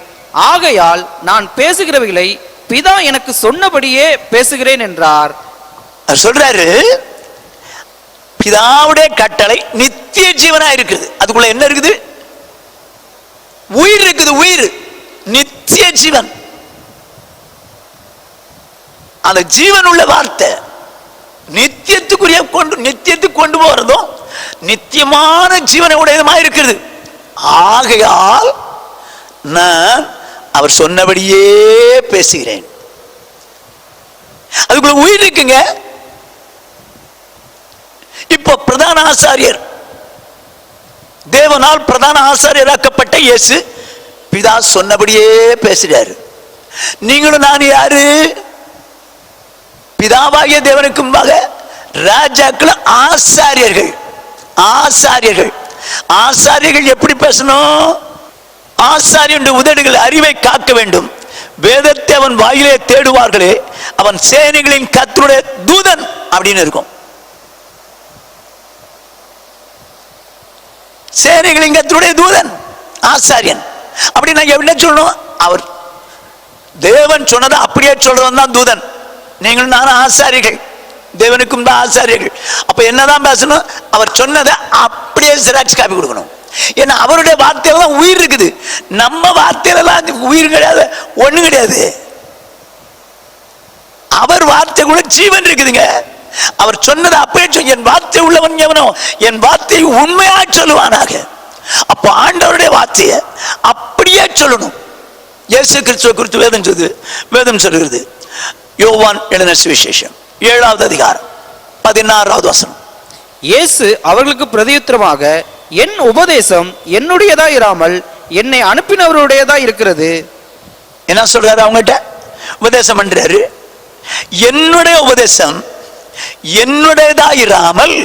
ஆகையால் நான் பேசுகிறவைகளை பிதா எனக்கு சொன்னபடியே பேசுகிறேன் என்றார். சொல்றாரு, பிதாவுடைய கட்டளை நித்திய ஜீவனா இருக்குது. அதுக்குள்ள என்ன இருக்குது? உயிர் இருக்குது. ஜீவன். அந்த ஜீவன் உள்ள வார்த்தை நித்தியத்துக்கு கொண்டு போறதும் நித்தியமான ஜீவனை உடையதுமா இருக்கிறது. ஆகையால் நான் அவர் சொன்னபடியே பேசுகிறேன். அதுக்குள்ள உயிர் இருக்குங்க. இப்போ பிரதான ஆசாரியர், தேவனால் பிரதான ஆசாரியராக்கப்பட்ட இயேசு பிதா சொன்னபடியே பேசுறாரு. நீங்களும் நான் யாரு? பிதாவாகிய தேவனுக்கு முன்பாக ராஜாக்கள், ஆசாரியர்கள். ஆசாரியர்கள் ஆசாரியர்கள் எப்படி பேசணும்? ஆசாரியனுடைய உதடுகள் அறிவை காக்க வேண்டும். வேதத்தை அவன் வாயிலே தேடுவார்களே, அவன் சேனைகளின் கர்த்தருடைய தூதன் அப்படின்னு இருக்கும். சேனைகளின் கர்த்தருடைய தூதன் ஆசாரியன். அப்படி நான் என்ன சொல்லணும்? அவர் தேவன் சொன்னதை அப்படியே சொல்றவன் தான் தூதன். நீங்களும் நானும் ஆசாரிகள், தேவனுக்கும் தான் ஆசாரியர்கள். அப்ப என்னதான் பேசணும்? அவர் சொன்னதை அப்படியே ஜெராக்ஸ் காப்பி கொடுக்கணும். ஏன்னா அவருடைய வார்த்தையில தான் உயிர் இருக்குது. நம்ம வார்த்தையிலாம் உயிர் கிடையாது, ஒண்ணு கிடையாது. அவர் வார்த்தைக்குள்ள ஜீவன் இருக்குதுங்க. அவர் சொன்னதை அப்படியே என் வார்த்தை உள்ளவன் எவனோ என் வார்த்தையை உண்மையா சொல்லுவானாக. அப்போ ஆண்டவருடைய வார்த்தையை அப்படியே சொல்லணும். இயேசு கிறிஸ்துவை குறித்து வேதம் சொல்லுகிறது. யோவான் எழுதின சுவிசேஷம் 7வது அதிகாரம் 16வது வசனம். இயேசு அவர்களுக்கு பிரதியுத்தரமாக, என் உபதேசம் என்னுடையதா இராமல் என்னை அனுப்பினவருடையதா இருக்கிறது. என்ன சொல்றாரு? அவங்ககிட்ட உபதேசம் பண்றாரு. என்னுடைய உபதேசம் என்னுடையதா இராமல்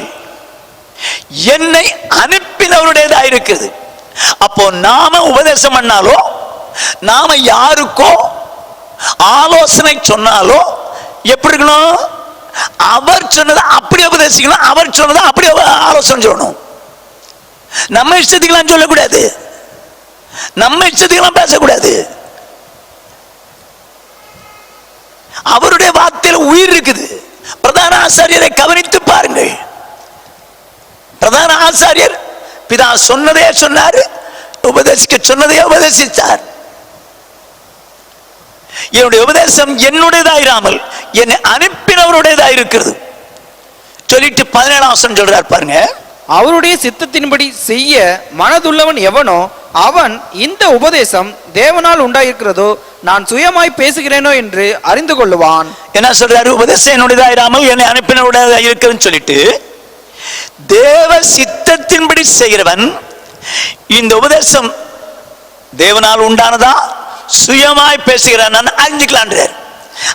என்னை அனுப்பினவருடையதா இருக்குது. அப்போ நாம உபதேசம் பண்ணாலோ, நாம யாருக்கோ ஆலோசனை சொன்னாலோ எப்படி இருக்கணும்? அவர் சொன்னதை அப்படி உபதேசிக்கணும், அவர் சொன்னதை அப்படி ஆலோசனை சொல்லணும். நம்ம இஷ்டத்துக்கெல்லாம் சொல்லக்கூடாது, நம்ம இஷ்டத்துக்கெல்லாம் பேசக்கூடாது. அவருடைய வார்த்தையில் உயிர் இருக்குது. பிரதான ஆசாரியரை கவனித்து பாருங்கள். பிரதான ஆசாரியர் பிதா சொன்னதே சொன்னார், உபதேசிக்க சொன்னதையே உபதேசித்தார். என்னுடைய உபதேசம் என்னுடையதாயிராமல் என்னை அனுப்பினவருடையதா இருக்கிறது சொல்லிட்டு 17ஆம் வசனம் சொல்றார் பாருங்க. அவருடைய சித்தத்தின்படி செய்ய மனதுள்ளவன் எவனோ அவன் இந்த உபதேசம் தேவனால் உண்டாயிருக்கிறதோ நான் சுயமாய் பேசுகிறேனோ என்று அறிந்து கொள்ளுவான். என்ன சொல்றாரு? உபதேசம் என்னுடையதாயிராமல் என்னை அனுப்பினவருடையதா இருக்கிறதுன்னு சொல்லிட்டு, தேவ சித்தத்தின்படி செய்கிறவன் இந்த உபதேசம் தேவனால் உண்டானதா சுயமாய் பேசுகிறான் அறிஞ்சிக்கலான்றார்.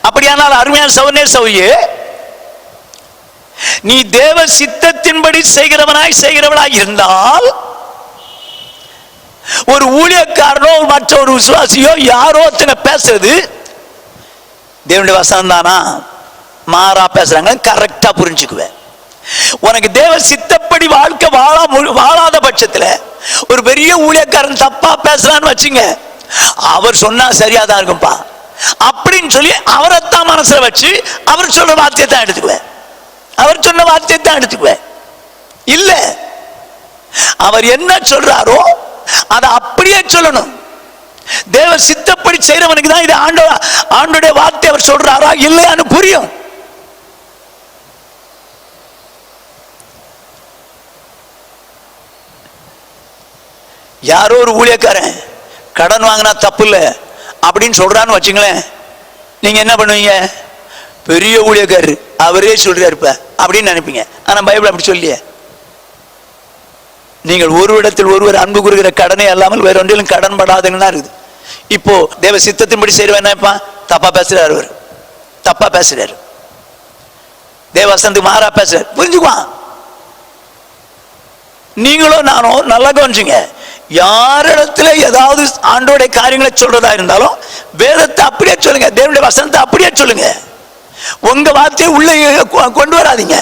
அப்படியானால் அருமையான சௌனே சௌரியே, நீ தேவ சித்தத்தின்படி செய்கிறவனாய் இருந்தால், ஒரு ஊழியக்காரனோ மற்ற ஒரு விசுவாசியோ யாரோ பேசுறது தேவனுடைய வசனம் தானா மாறா பேசுறாங்க, கரெக்டா புரிஞ்சுக்குவேன். உனக்கு தேவ சித்தப்படி வாழ்க்கை வாழாத பட்சத்துல ஒரு பெரிய ஊழியக்காரன் தப்பா பேசுறான்னு வச்சுங்க, அவர் சொன்னா சரியாதான் இருக்கும்பா அப்படின்னு சொல்லி அவரைத்தான் மனசுல வச்சு அவர் சொல்ற வார்த்தையை தான் எடுத்துக்குவேன், அவர் சொன்ன வார்த்தையை தான் எடுத்துக்குவேன். இல்ல, அவர் என்ன சொல்றாரோ அதை அப்படியே சொல்லணும். தேவ சித்தப்படி செய்யறவனுக்கு தான் இது ஆண்டோடைய வார்த்தை அவர் சொல்றாரா இல்லையான்னு புரியும். யாரோ ஒரு ஊழியக்காரன் கடன் வாங்கினா தப்பு இல்லை அப்படின்னு சொல்றான்னு வச்சுங்களேன், நீங்க என்ன பண்ணுவீங்க? பெரிய ஊழியக்காரர் அவரே சொல்றாருப்ப அப்படின்னு நினைப்பீங்க. ஆனா பைபிள் அப்படி சொல்லியே. நீங்கள் ஒரு இடத்தில் ஒருவர் அன்பு கூறுகிற கடனே அல்லாமல் வேற ஒன்றிலும் கடன் படாதுன்னா இருக்குது. இப்போ தேவ சித்தத்தின்படி செய்யறவன் என்னப்பான்? தப்பா பேசுறாரு, அவர் தப்பா பேசுறாரு, தேவசனத்துக்கு மாறா பேசுறாரு, புரிஞ்சுக்குவான். நீங்களோ நானோ நல்லா கவனிச்சுங்க, யாரிடத்துல ஏதாவது ஆண்டோடைய காரியங்களை சொல்றதா இருந்தாலும் வேதத்தை அப்படியே சொல்லுங்க, தேவனுடைய வசனத்தை அப்படியே சொல்லுங்க, உங்க வார்த்தையை உள்ள கொண்டு வராதீங்க.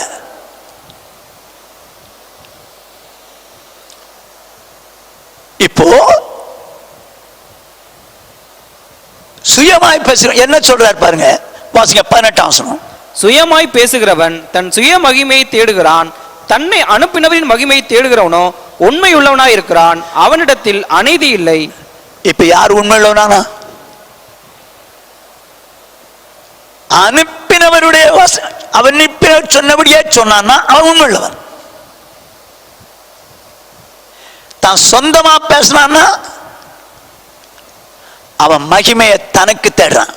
இப்போ சுயமாய் பேசுற என்ன சொல்றாரு பாருங்க, வாசிங்க 18ஆம் வசனம். சுயமாய் பேசுகிறவன் தன் சுய மகிமையை தேடுகிறான், தன்னை அனுப்பினவரின் மகிமையை தேடுகிறவனோ உண்மை உள்ளவனாய் இருக்கிறான், அவனிடத்தில் அநீதி இல்லை. இப்ப யார் உண்மை உள்ளவனா? அனுப்பினவருடைய அவன் சொன்னபடியே சொன்னான்னா அவன் உண்மையுள்ளவன். தான் சொந்தமா பேசினான்னா அவன் மகிமையை தனக்கு தேடுறான்.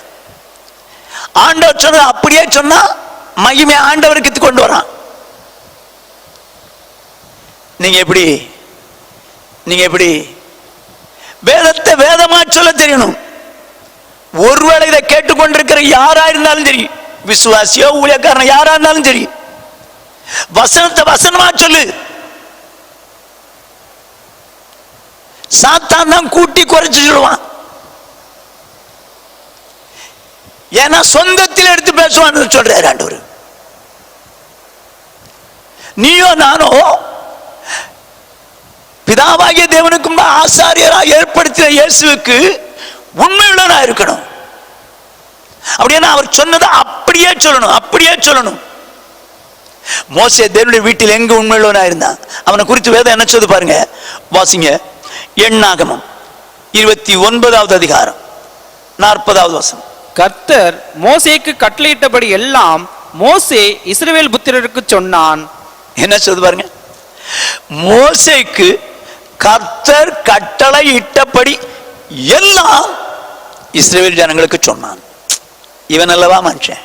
ஆண்டவர் சொன்னது அப்படியே சொன்னா மகிமையை ஆண்டவருக்கு கொண்டு வரான். நீங்க எப்படி வேதத்தை வேதமா சொல்ல தெரியணும். ஒருவேளை இதை கேட்டுக்கொண்டிருக்கிற யாரா இருந்தாலும் சரி, விசுவாசியோ ஊழியக்காரன் யாரா இருந்தாலும் சரி, வசனத்தை வசனமா சொல்லு. சாத்தான் தான் கூட்டி குறைச்சு சொல்லுவான். ஏன்னா சொந்தத்தில் எடுத்து பேசுவான்னு சொல்றாரு ஆண்டவர். நீயோ நானோ பிதாவாகிய தேவனுக்கும் ஆசாரியராக ஏற்படுத்தின இயேசுவுக்கு உண்மையுள்ளவனா இருக்கணும். அப்படின்னா அவர் சொன்னதை அப்படியே சொல்லணும். மோசே தேவனுடைய வீட்டில் எங்க உண்மையுள்ளவனா இருந்தான். அவனை குறித்து வேதம் என்ன சொல்லுது பாருங்க, வாசிங்க. எண்ணாகமம் 29வது அதிகாரம் 40வது வசனம். கர்த்தர் மோசேக்கு கட்டளையிட்டபடி எல்லாம் மோசே இஸ்ரவேல் புத்திரருக்கு சொன்னான். என்ன சொல்லுது பாருங்க, மோசேக்கு கர்த்தர் கட்டளை இட்டபடி எல்லாம் இஸ்ரவேல் ஜனங்களுக்கு சொன்னான். இவன் அல்லவா மனுஷன்.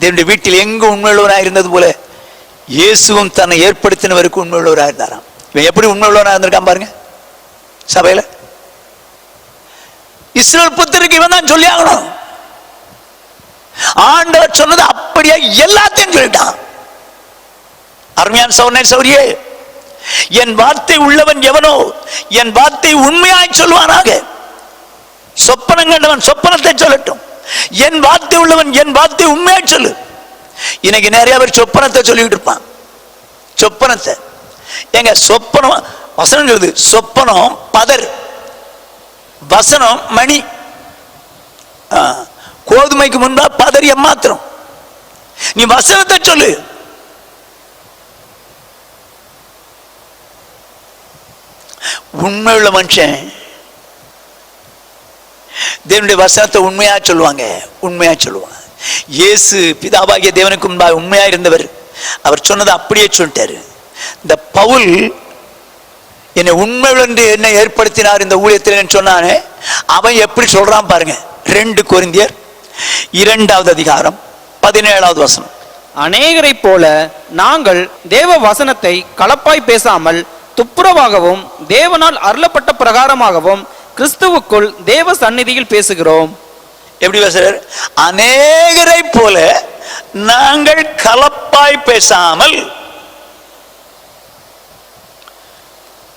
தேவனுடைய வீட்டில் எங்க உண்மையுள்ளவராக இருந்தது போல இயேசுவும் தன்னை ஏற்படுத்தினவருக்கு உண்மையுள்ளவராக இருந்தாராம். இவன் எப்படி உண்மையுள்ளவராக இருந்திருக்கான் பாருங்க. சபையில இஸ்ரவேல் புத்திரருக்கு இவன் தான் சொல்லி ஆகணும். ஆண்டவர் சொன்னது அப்படியே எல்லாத்தையும் சொல்லிட்டான். அருமையான சௌரனே சௌரியே, என் வார்த்தை உள்ளவன் எவனோ என் வார்த்தை உண்மையாய் சொல்வானாக. சொப்பனம் கண்டவன் சொப்பனத்தை சொல்லட்டும். என் வார்த்தை உள்ளவன் என் வார்த்தை உண்மையாய் சொல்லு. இன்னைக்கு நிறைய பேர் சொப்பனத்தை சொல்லிட்டு இருப்பான். சொப்பனத்தை எங்க சொப்பனம் வசனம் சொல்லுது. சொப்பனம் பதர், வசனம் மணி. கோதுமைக்கு முன்பா பதர் ஏமாத்திரம். நீ வசனத்தை சொல்லு. உண்மையுள்ள மனுஷன் தேவனுடைய வசனத்தை உண்மையா சொல்லுவாங்க. இயேசு பிதாவாகிய தேவனுக்கு முன்பாக உண்மையா இருந்தவர். அவர் சொன்னதை அப்படியே சொல்லிட்டாரு. இந்த பவுல் என்னை உண்மையுள்ள என்று என்ன ஏற்படுத்தினார் இந்த ஊழியத்தில் சொன்னானே, அவன் எப்படி சொல்றான் பாருங்க. 2 கொரிந்தியர் 2வது அதிகாரம் 17வது வசனம். அநேகரை போல நாங்கள் தேவ வசனத்தை கலப்பாய் பேசாமல் துப்புரவாகவும் தேவனால் அருளப்பட்ட பிரகாரமாகவும் கிறிஸ்துவுக்குள் தேவ சந்நிதியில் பேசுகிறோம். எப்படி பேசுறார்? அநேகரை போல நாங்கள் கலப்பாய் பேசாமல்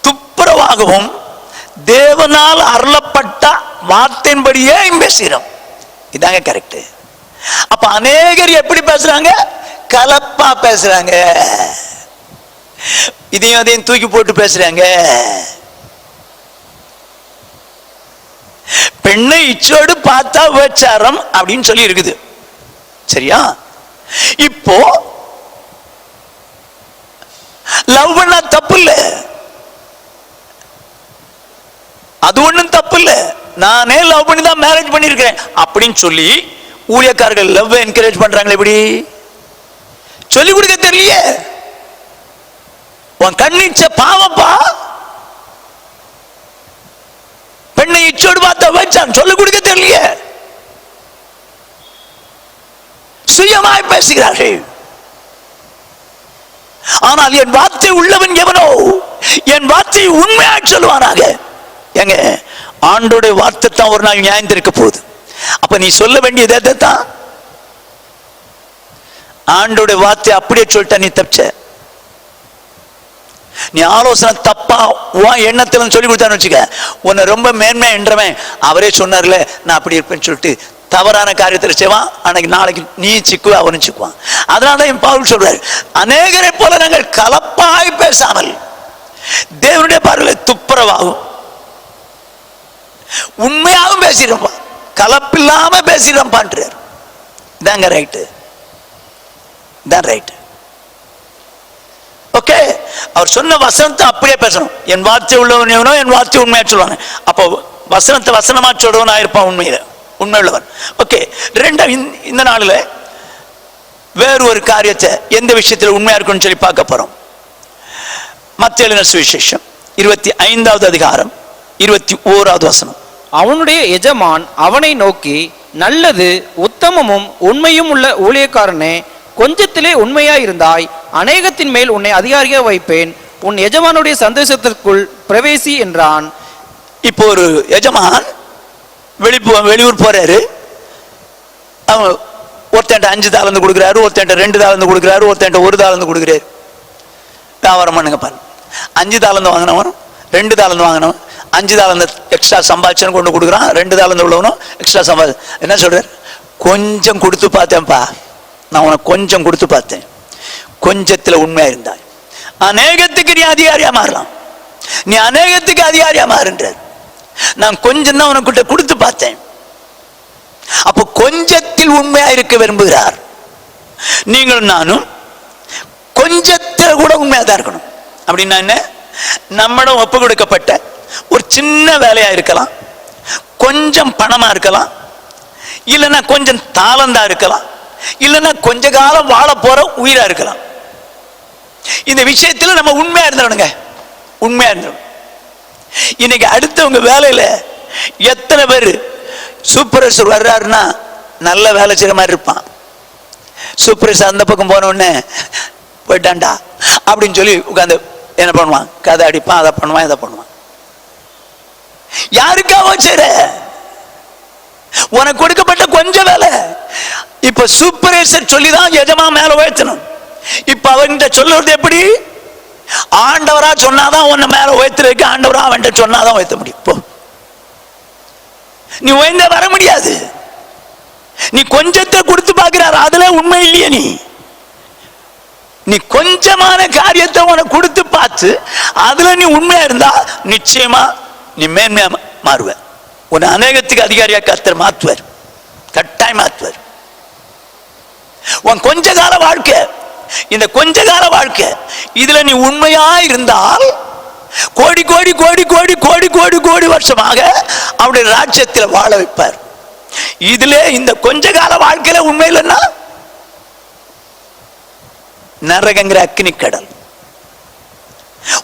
துப்புரவாகவும் தேவனால் அருளப்பட்ட வார்த்தையின்படியே பேசுகிறோம். இதாங்க கரெக்ட். அப்ப அநேகர் எப்படி பேசுறாங்க? கலப்பா பேசுறாங்க. இதையும் அதையும் தூக்கி போட்டு பேசுறாங்க. பெண்ணை இச்சோடு பார்த்தா விபச்சாரம் அப்படின்னு சொல்லி இருக்குது. சரியா? இப்போ லவ் பண்ணா தப்பு இல்ல, அது ஒண்ணும் தப்பு இல்ல. நானே லவ் பண்ணி தான் மேரேஜ் பண்ணிருக்கிறேன் அப்படின்னு சொல்லி ஊழியக்காரர்கள் லவ் என்கரேஜ் பண்றாங்களே. எப்படி சொல்லி கொடுக்க தெரியலையே. உன் கண்ணிச்ச பாவப்பா, பெண்ணை இச்சோடு பார்த்த வச்சான் சொல்லி கொடுக்க தெரியலையே. சுயமாய் பேசுகிறார்கள். ஆனால் என் வார்த்தை உள்ளவன் எவனோ என் வார்த்தை உண்மையாக சொல்லுவானாக. எங்க ஆண்டோட வார்த்தை தான் ஒரு நாள் நியாயம் இருக்க போகுது. அப்ப நீ சொல்ல வேண்டியது தான் ஆண்டோட வார்த்தை அப்படியே சொல்லிட்ட. நீ தப்பிச்ச. நீ ஆலோசனை தப்பா உன் எண்ணத்துல சொல்லி கொடுத்தான்னு வச்சுக்க, உன்னை ரொம்ப மேன்மை என்றவன் அவரே சொன்னார்ல நான் அப்படி இருப்பேன்னு சொல்லிட்டு தவறான காரியத்தில் செய்வான். அன்னைக்கு நாளைக்கு நீ சிக்குவ அவனும் சிக்குவான். அதனாலதான் பவுல் சொல்றாரு, அநேகரை போல நாங்கள் கலப்பாய் பேசாமல் தேவனுடைய பார்வையில் துப்புரவாகும் உண்மையாகவும் பேசிடும்பா, கலப்பில்லாம பேசிடும்பான்றார். இதாங்க ரைட்டு, இதான் ரைட்டு. ஓகே, அவர் சொன்ன வசனத்தை அப்படியே பேசணும். என் வார்த்தை உள்ளவன் எவனோ என் வார்த்தை உண்மையா சொல்லுவாங்க. அப்போ வசனத்தை வசனமா சொல்றவனா இருப்பான் உண்மையில. உண்மை உள்ளவன். ஓகே, ரெண்டாம் இந்த நாளில் வேறு ஒரு காரியத்தை எந்த விஷயத்தில் உண்மையா இருக்குன்னு சொல்லி பார்க்க போறோம். மத்தேயு எழுதின சுவிசேஷம் 25வது அதிகாரம் 21வது வசனம். அவனுடைய எஜமான் அவனை நோக்கி, நல்லது உத்தமமும் உண்மையும் உள்ள ஊழியக்காரனே, கொஞ்சத்திலே உண்மையாயிருந்தாய், அநேகத்தின் மேல் உன்னை அதிகாரியாக வைப்பேன், உன் எஜமானுடைய சந்தோஷத்திற்குள் பிரவேசி என்றான். இப்போ ஒரு எஜமான் வெளியூர் போறாரு. அவன் ஒருத்தன்ட்ட 5 தாலந்து கொடுக்குறாரு, ஒருத்தன்ட்ட 2 தாலந்து கொடுக்குறாரு, ஒருத்தன்ட்ட 1 தாலந்து கொடுக்குறாரு. வியாபாரம் பண்ணுங்க பாருங்க. 5 தாலந்து வாங்கினவன் 2 தாலந்து வாங்கினவன் 5 தாலந்து எக்ஸ்ட்ரா சம்பாதிச்சனு கொண்டு கொடுக்குறான். 2 தாலந்து உள்ளவனும் எக்ஸ்ட்ரா சம்பாதி என்ன சொல்றாரு? கொஞ்சம் கொடுத்து பார்த்தேன்ப்பா, நான் உனக்கு கொஞ்சம் கொடுத்து பார்த்தேன், கொஞ்சத்துல உண்மையா இருந்தாய், அநேகத்துக்கு நீ அதிகாரியா மாறலாம், நீ அநேகத்துக்கு அதிகாரியா மாறுன்றார். நான் கொஞ்சம் தான் உனக்கிட்ட கொடுத்து பார்த்தேன். அப்போ கொஞ்சத்தில் உண்மையா இருக்க விரும்புகிறார். நீங்களும் நானும் கொஞ்சத்துல கூட உண்மையா தான் இருக்கணும். அப்படின்னா என்ன? நம்மிடம் ஒப்பு கொடுக்கப்பட்ட ஒரு சின்ன வேலையா இருக்கலாம், கொஞ்சம் பணமா இருக்கலாம், இல்லைன்னா கொஞ்சம் தாளந்தா இருக்கலாம், இல்லைன்னா கொஞ்ச காலம் வாழ போற உயிரா இருக்கலாம். இந்த விஷயத்துல நம்ம உண்மையா இருந்தோங்க, உண்மையா இருந்தோம். இன்னைக்கு அடுத்தவங்க வேலையில எத்தனை பேர் சூப்பர்வைசர் வர்றாருன்னா நல்ல வேலை செய்யற மாதிரி இருப்பான். சூப்பர்வைசர் அந்த பக்கம் போன உடனே போயிட்டான்டா அப்படின்னு சொல்லி உட்காந்து என்ன பண்ணுவான்? கதை அடிப்பான், அதை பண்ணுவான், இதை பண்ணுவான். யாருக்காவோ செய்ற? உனக்கு கொடுக்கப்பட்ட கொஞ்சம் வேலை. இப்ப சூப்பர்வைசர் சொல்லிதான் எஜமா மேல உயர்த்தணும். இப்ப அவன்கிட்ட சொல்லுறது எப்படி? ஆண்டவரா சொன்னாதான் உன்னை மேல உயர்த்துறதுக்கு, ஆண்டவரா அவன்கிட்ட சொன்னாதான் உயர்த்த முடியும். போ, நீ உயர்ந்த வர முடியாது. நீ கொஞ்சத்தை கொடுத்து பார்க்கிறார், அதுல உண்மை இல்லையே. நீ கொஞ்சமான காரியத்தை உனக்கு கொடுத்து பார்த்து அதுல நீ உண்மையா இருந்தா நிச்சயமா நீ மேன்மையா மாறுவ. உன்னை அநேகத்துக்கு அதிகாரியா கர்த்தர் மாற்றுவார், கட்டாயம் மாற்றுவார். உன் கொஞ்ச கால வாழ்க்கை, இந்த கொஞ்ச கால வாழ்க்கை இதுல நீ உண்மையா இருந்தால் கோடி கோடி கோடி கோடி கோடி கோடி கோடி வருஷமாக அவருடைய ராஜ்யத்தில் வாழ வைப்பார். இதுல இந்த கொஞ்ச கால வாழ்க்கையில உண்மை இல்லைன்னா நரகங்கிற அக்னி கடல்.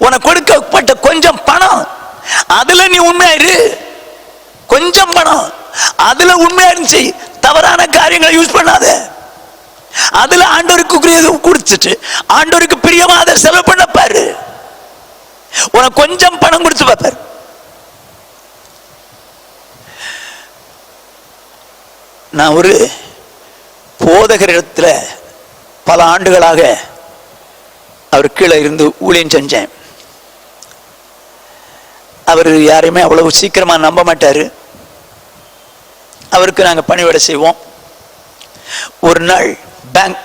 உனக்கு கொடுக்கப்பட்ட கொஞ்சம் பணம், அதுல நீ உண்மையாயிரு. கொஞ்சம் பணம் அதுல உண்மையா இருந்துச்சு, தவறான காரியங்களை யூஸ் பண்ணாத. அதுல ஆண்டவருக்கு கொடுத்துட்டு ஆண்டவருக்கு பிரியமாத செலவு பண்ண பாரு. உனக்கு கொஞ்சம் பணம் கொடுத்து பார்ப்பாரு. நான் ஒரு போதகர் இடத்துல பல ஆண்டுகளாக அவர் கீழே இருந்து ஊழியம் செஞ்சேன். அவர் யாரையுமே அவ்வளவு சீக்கிரமா நம்ப மாட்டாரு. அவருக்கு நாங்கள் பணிவிடை செய்வோம். ஒரு நாள் பேங்க்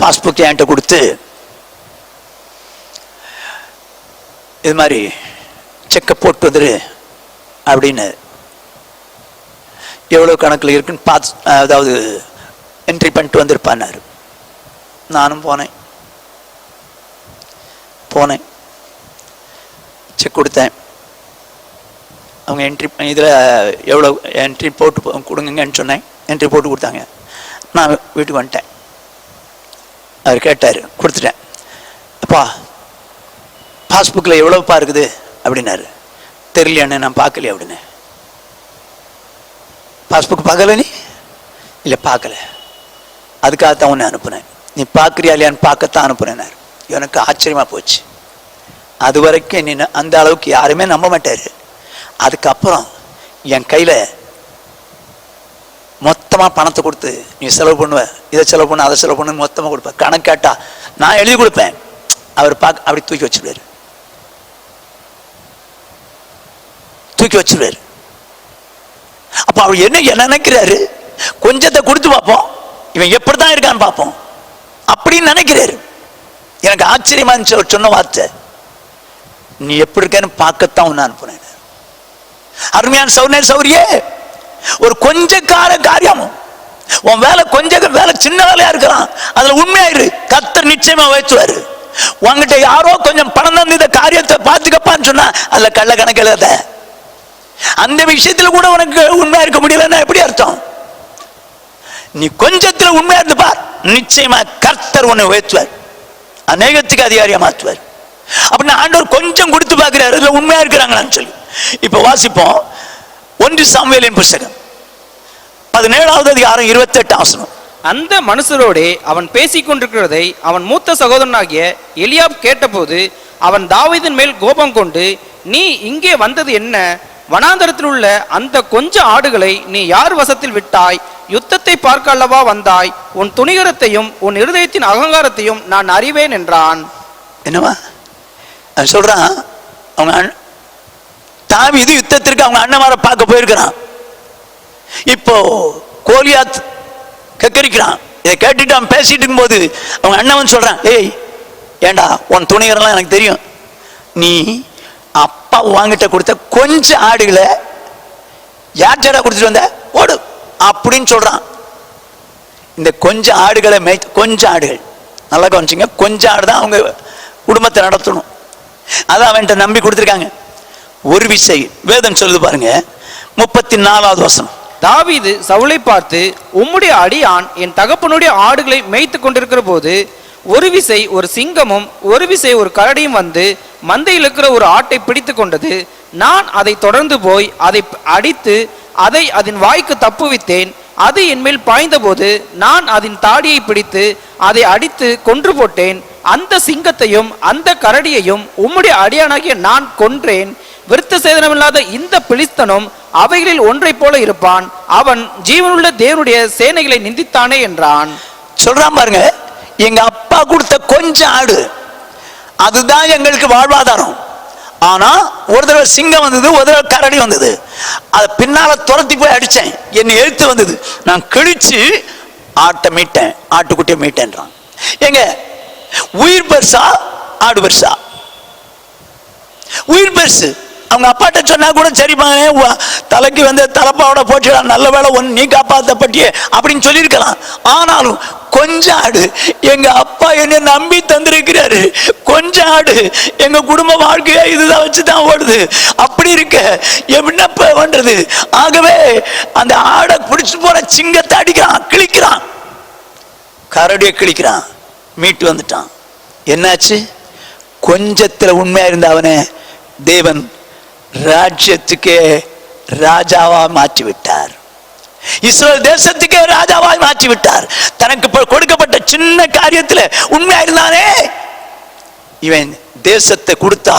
பாஸ்புக் என்கிட்ட கொடுத்து, இது மாதிரி செக்கை போட்டு வந்துரு அப்படின்னு, எவ்வளவு கணக்கில் இருக்குன்னு பார்த்து, அதாவது என்ட்ரி பண்ணிட்டு வந்திருப்பான்னாரு. நானும் போனேன் செக் கொடுத்தேன். அவங்க என்ட்ரி இதில் எவ்வளோ என்ட்ரி போட்டு கொடுங்கன்னு சொன்னேன். என்ட்ரி போட்டு கொடுத்தாங்க. நான் வீட்டுக்கு வந்துட்டேன். அவர் கேட்டார், கொடுத்துட்டேன். அப்பா பாஸ்புக்கில் எவ்வளோப்பா இருக்குது அப்படின்னாரு. தெரியலையாண்ணே, நான் பார்க்கலையே அப்படின்னு. பாஸ்புக் பார்க்கல நீ? இல்லை பார்க்கல, அதுக்காகத்தான் உன்னை அனுப்புனேன். நீ பார்க்குறியா இல்லையான்னு பார்க்கத்தான் அனுப்புனேன்னாரு. எனக்கு ஆச்சரியமா போச்சு. அது வரைக்கும் நீ அந்த அளவுக்கு யாருமே நம்ப மாட்டாரு. அதுக்கப்புறம் என் கையில் மொத்தமாக பணத்தை கொடுத்து, நீ செலவு பண்ணுவ, இதை செலவு பண்ண, அதை செலவு பண்ணு, மொத்தமாக கொடுப்பேன். கணக்கு கேட்டா நான் எழுதி கொடுப்பேன். அவர் அப்படி தூக்கி வச்சிருவாரு. அப்போ அவர் என்ன நினைக்கிறாரு? கொஞ்சத்தை கொடுத்து பார்ப்போம், இவன் எப்படிதான் இருக்கான்னு பார்ப்போம் அப்படின்னு நினைக்கிறாரு. எனக்கு ஆச்சரியமா இருந்துச்சு சொன்ன வார்த்தை. நீ எப்படி இருக்கேன்னு பார்க்கத்தான் உன்னை அனுப்புனேன். அருமையான சௌரியே, ஒரு கொஞ்ச காரியம், உன் வேலை கொஞ்சம் வேலை சின்ன வேலையா இருக்கலாம், அதுல உண்மையாயிரு, கர்த்தர் நிச்சயமா உயர்த்துவாரு. உங்ககிட்ட யாரோ கொஞ்சம் பணம் தந்து இந்த காரியத்தை பார்த்துக்கப்பான்னு சொன்னா அதுல கள்ள கணக்கு எழுத. அந்த விஷயத்துல கூட உனக்கு உண்மையா இருக்க முடியலன்னா எப்படி அர்த்தம்? நீ கொஞ்சத்துல உண்மையா இருந்து பார், நிச்சயமா கர்த்தர் உன்னை உயர்த்துவார், அநேகத்துக்கு அதிகாரியா மாற்றுவார். அப்படின்னா ஆண்டவர் கொஞ்சம் கொடுத்து பார்க்கிறாரு, அதுல உண்மையா இருக்கிறாங்களான்னு சொல்லி. இப்ப வாசிப்போம் 1 சாமுவேலின் புஸ்தகம் 17வது அதிகாரம் 28ஆம் வசனம். அந்த மனுஷரோடே அவன் பேசிக் கொண்டிருக்கிறதை அவன் மூத்த சகோதரனாகிய எலியாப் கேட்டபோது அவன் தாவீதின் மேல் கோபம் கொண்டு, நீ இங்கே வந்தது என்ன? வனாந்தரத்தில் உள்ள அந்த கொஞ்ச ஆடுகளை நீ யார் வசத்தில் விட்டாய்? யுத்தத்தை பார்க்க அல்லவா வந்தாய்? உன் துணிகரத்தையும் உன் இருதயத்தின் அகங்காரத்தையும் நான் அறிவேன் என்றான். என்னவா சொல்றான்? அவங்க தாவீது யுத்தத்திற்கு அவங்க அண்ணமாரை பார்க்க போயிருக்கிறான். இப்போ கோலியாத் கக்கரிக்கிறான். இதை கேட்டுட்டு அவன் பேசிட்டு இருக்கும்போது அவங்க அண்ணன் சொல்றான், ஏய் ஏண்டா, உன் துணிகரெல்லாம் எனக்கு தெரியும், நீ அப்பா வாங்கிட்ட கொடுத்த கொஞ்சம் ஆடுகளை யார்டா கொடுத்துட்டு வந்த, ஓடு அப்படின்னு சொல்றான். இந்த கொஞ்சம் ஆடுகளை கொஞ்சம் ஆடுகள் நல்லா கவனிச்சிங்க, கொஞ்சம் ஆடு தான் அவங்க குடும்பத்தை நடத்தணும். அதான் அவன்கிட்ட நம்பி கொடுத்துருக்காங்க. ஒரு விசை வேதம் சொல்லுது பாருங்க, 34வது வசனம். தாவீது சவுலை பார்த்து, உம்முடைய அடியான் என் தகப்பனுடைய ஆடுகளை மேய்த்து கொண்டிருக்கிற போது ஒரு விசை ஒரு சிங்கமும் ஒரு விசை ஒரு கரடியும் வந்து மந்தையில் இருக்கிற ஒரு ஆட்டை பிடித்து கொண்டது. நான் அதை தொடர்ந்து போய் அதை அடித்து அதை அதன் வாய்க்கு தப்புவித்தேன். அது என்மேல் பாய்ந்த போது நான் அதன் தாடியை பிடித்து அதை அடித்து கொன்று போட்டேன். அந்த சிங்கத்தையும் அந்த கரடியையும் உம்முடைய அடியானாகிய நான் கொன்றேன். விருத்த சேதனமில்லாத இந்த பிலிஸ்தனும் அவைகளில் ஒன்றை போல இருப்பான். அவன் ஜீவனுள்ள தேவனுடைய சேனைகளை நிந்தித்தானே என்றான். சொல்றான் பாருங்க, எங்க அப்பா கொடுத்த கொஞ்சம் ஆடு அதுதான் எங்களுக்கு வாழ்வாதாரம். ஆனா ஒரு தடவை சிங்கம் வந்தது, ஒரு தடவை கரடி வந்தது, அதை பின்னால துரத்தி போய் அடிச்சேன், என்னை எழுத்து வந்தது, நான் கிழிச்சு ஆட்டை மீட்டேன், ஆட்டுக்குட்டியை மீட்டேன்றான். எங்க உயிர் பெருசா ஆடு பெருசா? உயிர் பெருசு. அவங்க அப்பாட்ட சொன்னா கூட சரிப்பா, தலைக்கு வந்து தலைப்பாவோட போச்சுடா, நல்ல வேலை ஒன்று நீ காப்பாற்றப்பட்டியே அப்படின்னு சொல்லியிருக்கலாம். ஆனாலும் கொஞ்சம் ஆடு எங்க அப்பா என்னை நம்பி தந்திருக்கிறாரு, கொஞ்சம் ஆடு எங்க குடும்ப வாழ்க்கையா இதுதான் வச்சுதான் ஓடுது. அப்படி இருக்க என்னப்ப பண்றது? ஆகவே அந்த ஆடை பிடிச்சு போற சிங்கத்தை அடிக்கிறான், கிழிக்கிறான், கரடியை கிழிக்கிறான், மீட்டு வந்துட்டான். என்னாச்சு? கொஞ்சத்துல உண்மையா இருந்த அவனை தேவன் ராஜ்யத்துக்கே ராஜாவா மாற்றி விட்டார். இஸ்ரேல் தேசத்துக்கே ராஜாவாய் மாற்றி விட்டார். தனக்கு கொடுக்கப்பட்ட சின்ன காரியத்துல உண்மையா இருந்தானே, இவன் தேசத்தை கொடுத்தா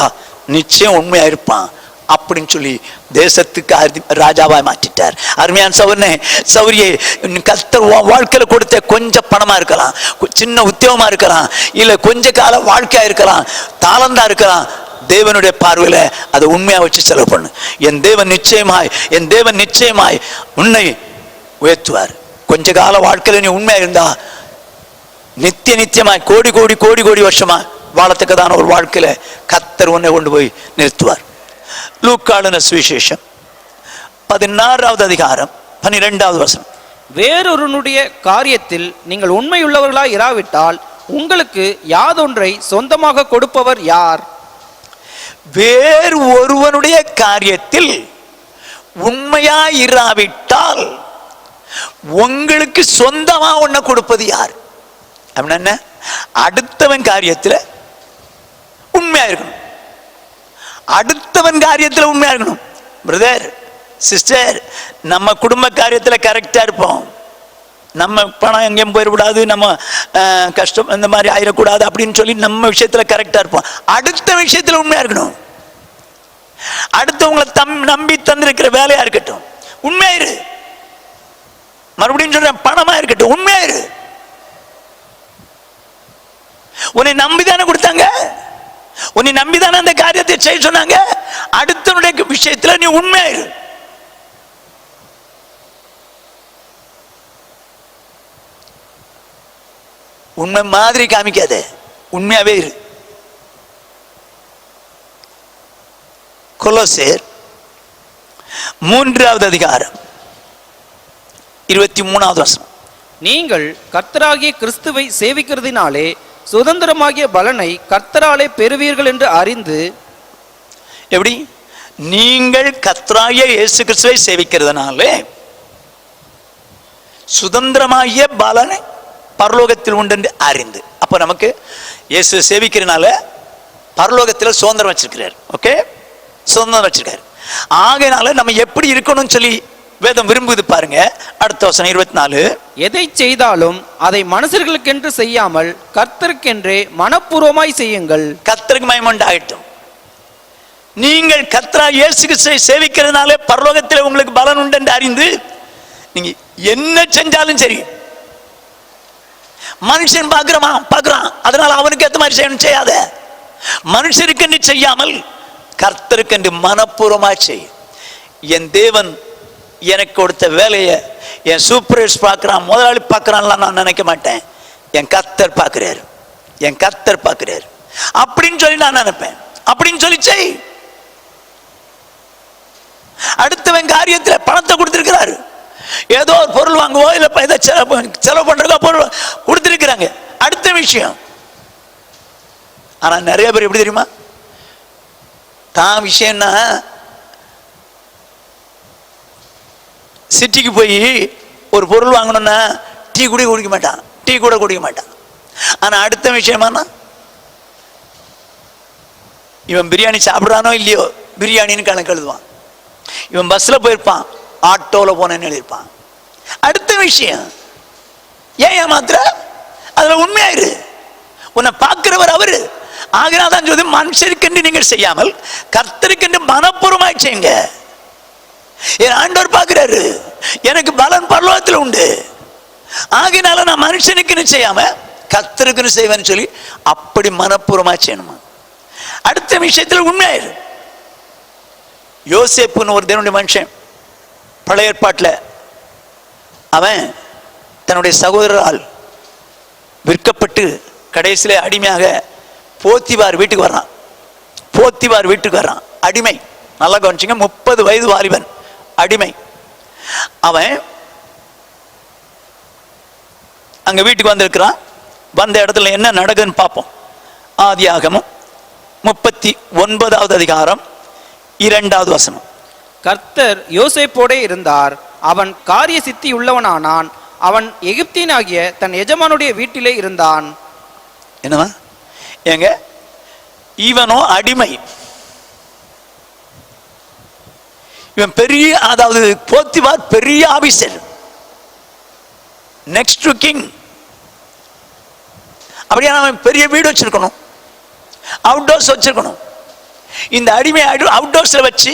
நிச்சயம் உண்மையா இருப்பான் அப்படின்னு சொல்லி தேசத்துக்கு ராஜாவாய் மாற்றிட்டார். அருமையான சௌரியே, கர்த்தர் வாழ்க்கையில கொடுத்த கொஞ்சம் பணமா இருக்கலாம், சின்ன உத்தியோகமா இருக்கலாம், இல்ல கொஞ்ச கால வாழ்க்கையா இருக்கலாம், தாளந்தா இருக்கலாம், தேவனுடைய பார்வையில அதை உண்மையா வச்சு செலவு பண்ணு. என் தேவன் நிச்சயமாய் உன்னை உயர்த்துவார். கொஞ்ச கால வாழ்க்கையில நீ உண்மையா இருந்தா நித்தியமாய் கோடி கோடி கோடி கோடி வருஷமா வாழத்தக்கதான ஒரு வாழ்க்கையில கர்த்தர் உன்னை கொண்டு போய் நிறுத்துவார். லூக்காளுன சுவிசேஷம் 16வது அதிகாரம் 12வது வசனம். வேறொருனுடைய காரியத்தில் நீங்கள் உண்மையுள்ளவர்களாய் இராவிட்டால் உங்களுக்கு யாதொன்றை சொந்தமாக கொடுப்பவர் யார்? வேறு ஒருவனுடைய காரியத்தில் உண்மையா இராவிட்டால் உங்களுக்கு சொந்தமா ஒன்ன கொடுப்பது யார்? அப்படின்னா அடுத்தவன் காரியத்துல உண்மையா இருக்கணும், அடுத்தவன் காரியத்துல உண்மையா இருக்கணும். பிரதர் சிஸ்டர், நம்ம குடும்ப காரியத்துல கரெக்டா இருப்போம், நம்ம பணம் எங்கேயும் போயிடக்கூடாது, நம்ம கஷ்டம் இந்த மாதிரி ஆயிடக்கூடாது அப்படின்னு சொல்லி நம்ம விஷயத்துல கரெக்டா இருப்போம். அடுத்த விஷயத்துல உண்மையா இருக்கணும். அடுத்தவங்களை நம்பி தந்திருக்கிற வேலையா இருக்கட்டும், உண்மையாயிரு. மறுபடியும் சொல்றேன், பணமா இருக்கட்டும், உண்மையாயிரு. உன்னை நம்பிதானே கொடுத்தாங்க, உன்னை நம்பிதானே அந்த காரியத்தை செய்ய சொன்னாங்க. அடுத்தவனுடைய விஷயத்துல நீ உண்மையாயிரு. உண்மை மாதிரி காமிக்காத, உண்மையாவே இரு. கொலோசேர் 3வது அதிகாரம் 23வது வசனம். நீங்கள் கர்த்தராகிய கிறிஸ்துவை சேவிக்கிறதினாலே சுதந்திரமாகிய பலனை கர்த்தராலே பெறுவீர்கள் என்று அறிந்து. எப்படி? நீங்கள் கர்த்தராகிய இயேசு கிறிஸ்துவை சேவிக்கிறதுனால சுதந்திரமாகிய பலனை பரலோகத்தில் உண்டு என்று அறிந்து. அப்ப நமக்கு இயேசு சேவிக்கிறதுனால பரலோகத்தில் சுதந்திரம் வச்சிருக்கிறார். ஓகே, சுதந்திரம் வச்சிருக்காரு. ஆகையினால நம்ம எப்படி இருக்கணும்னு சொல்லி வேதம் விரும்புது பாருங்க. அடுத்த வசனம் 24. எதை செய்தாலும் அதை மனுஷர்களுக்கென்று செய்யாமல் கர்த்தருக்கென்றே மனப்பூர்வமாய் செய்யுங்கள். கர்த்தருக்கு மகிமை உண்டாகட்டும். நீங்கள் கர்த்தராகிய இயேசு கிறிஸ்துவை சேவிக்கிறதுனால பரலோகத்தில் உங்களுக்கு பலன் உண்டு என்று அறிந்து நீங்க என்ன செஞ்சாலும் சரி, மனுஷன் பார்க்கிறான் அதனால அவனுக்கு ஏற்ற மாதிரி செய்யணும், செய்யாத. மனுஷருக்கு என்று செய்யாமல் கர்த்தருக்கு என்று மனப்பூர்வமாய் செய். என் தேவன் எனக்கு கொடுத்த வேலையை என் சூப்பர்வைசர் பார்க்கிறான், முதலாளி பார்க்கிறான்லாம் நான் நினைக்க மாட்டேன். என் கர்த்தர் பார்க்கிறார், என் கர்த்தர் பார்க்கிறார் அப்படின்னு சொல்லி நான் நினைப்பேன். அப்படின்னு சொல்லி செய். அடுத்தவன் காரியத்தில் பணத்தை கொடுத்திருக்கிறாரு, ஏதோ ஒரு பொருள் வாங்குவோ இல்லை ஏதோ செலவு பண்றதோ பொருள் கொடுத்திருக்கிறாங்க, அடுத்த விஷயம். ஆனா நிறைய பேர் எப்படி தெரியுமா, தான் விஷயம்னா சிட்டிக்கு போய் ஒரு பொருள் வாங்கணும்னா டீ கூட குடிக்க மாட்டான், டீ கூட குடிக்க மாட்டான். ஆனா அடுத்த விஷயமானா இவன் பிரியாணி சாப்பிட்றானோ இல்லையோ பிரியாணின்னு கணக்கு எழுதுவான். இவன் பஸ்ல போயிருப்பான், ஆட்டோல போனேன்னு எழுதியிருப்பான். அடுத்த விஷயம். ஏன் ஏமாத்துற? அதுல உண்மையாயிரு. உன்னை பார்க்கிறவர் அவரு. ஆகினால் தான் சொல்லி மனுஷருக்கென்று நீங்கள் செய்யாமல் கர்த்தருக்கென்று மனப்பூர்வமாய் செய்யுங்க. என் ஆண்டவர் பார்க்கிறாரு, எனக்கு பலன் பரலோகத்தில் உண்டு. ஆகினால நான் மனுஷனுக்குன்னு செய்யாம கர்த்தருக்குன்னு செய்வேன்னு சொல்லி அப்படி மனப்பூர்வமா செய்யணுமா. அடுத்த விஷயத்தில் உண்மையாயிரு. யோசேப்புன்னு ஒரு தேவனுடைய மனுஷன், பழைய ஏற்பாட்டில் அவன் தன்னுடைய சகோதரரால் விற்கப்பட்டு கடைசியில அடிமையாக போத்திபார் வீட்டுக்கு வர்றான். போத்திபார் வீட்டுக்கு வர்றான், அடிமை. நல்லா கவனிச்சிங்க, 30 வயது வாலிபன், அடிமை. அவன் அங்க வீட்டுக்கு வந்திருக்கிறான். வந்த இடத்துல என்ன நடக்குதுன்னு பார்ப்போம். ஆதியாகமம் 39வது அதிகாரம் 2வது வசனம். கர்த்தர் யோசேப்போடே இருந்தார், அவன் காரிய சித்தி உள்ளவனானான், அவன் எகிப்தியனாகிய தன் எஜமானுடைய வீட்டிலே இருந்தான். என்னவா ஏங்க, இவனோ அடிமை, இவன் பெரிய, அதாவது போத்திபார் பெரிய ஆபீசர், நெக்ஸ்ட் டு கிங். அப்படியே அவன் பெரிய வீடு வச்சிருக்கணும், அவுட்டோர்ஸ் வச்சிருக்கணும். இந்த அடிமை அவுட்டோர்ஸ்ல வச்சு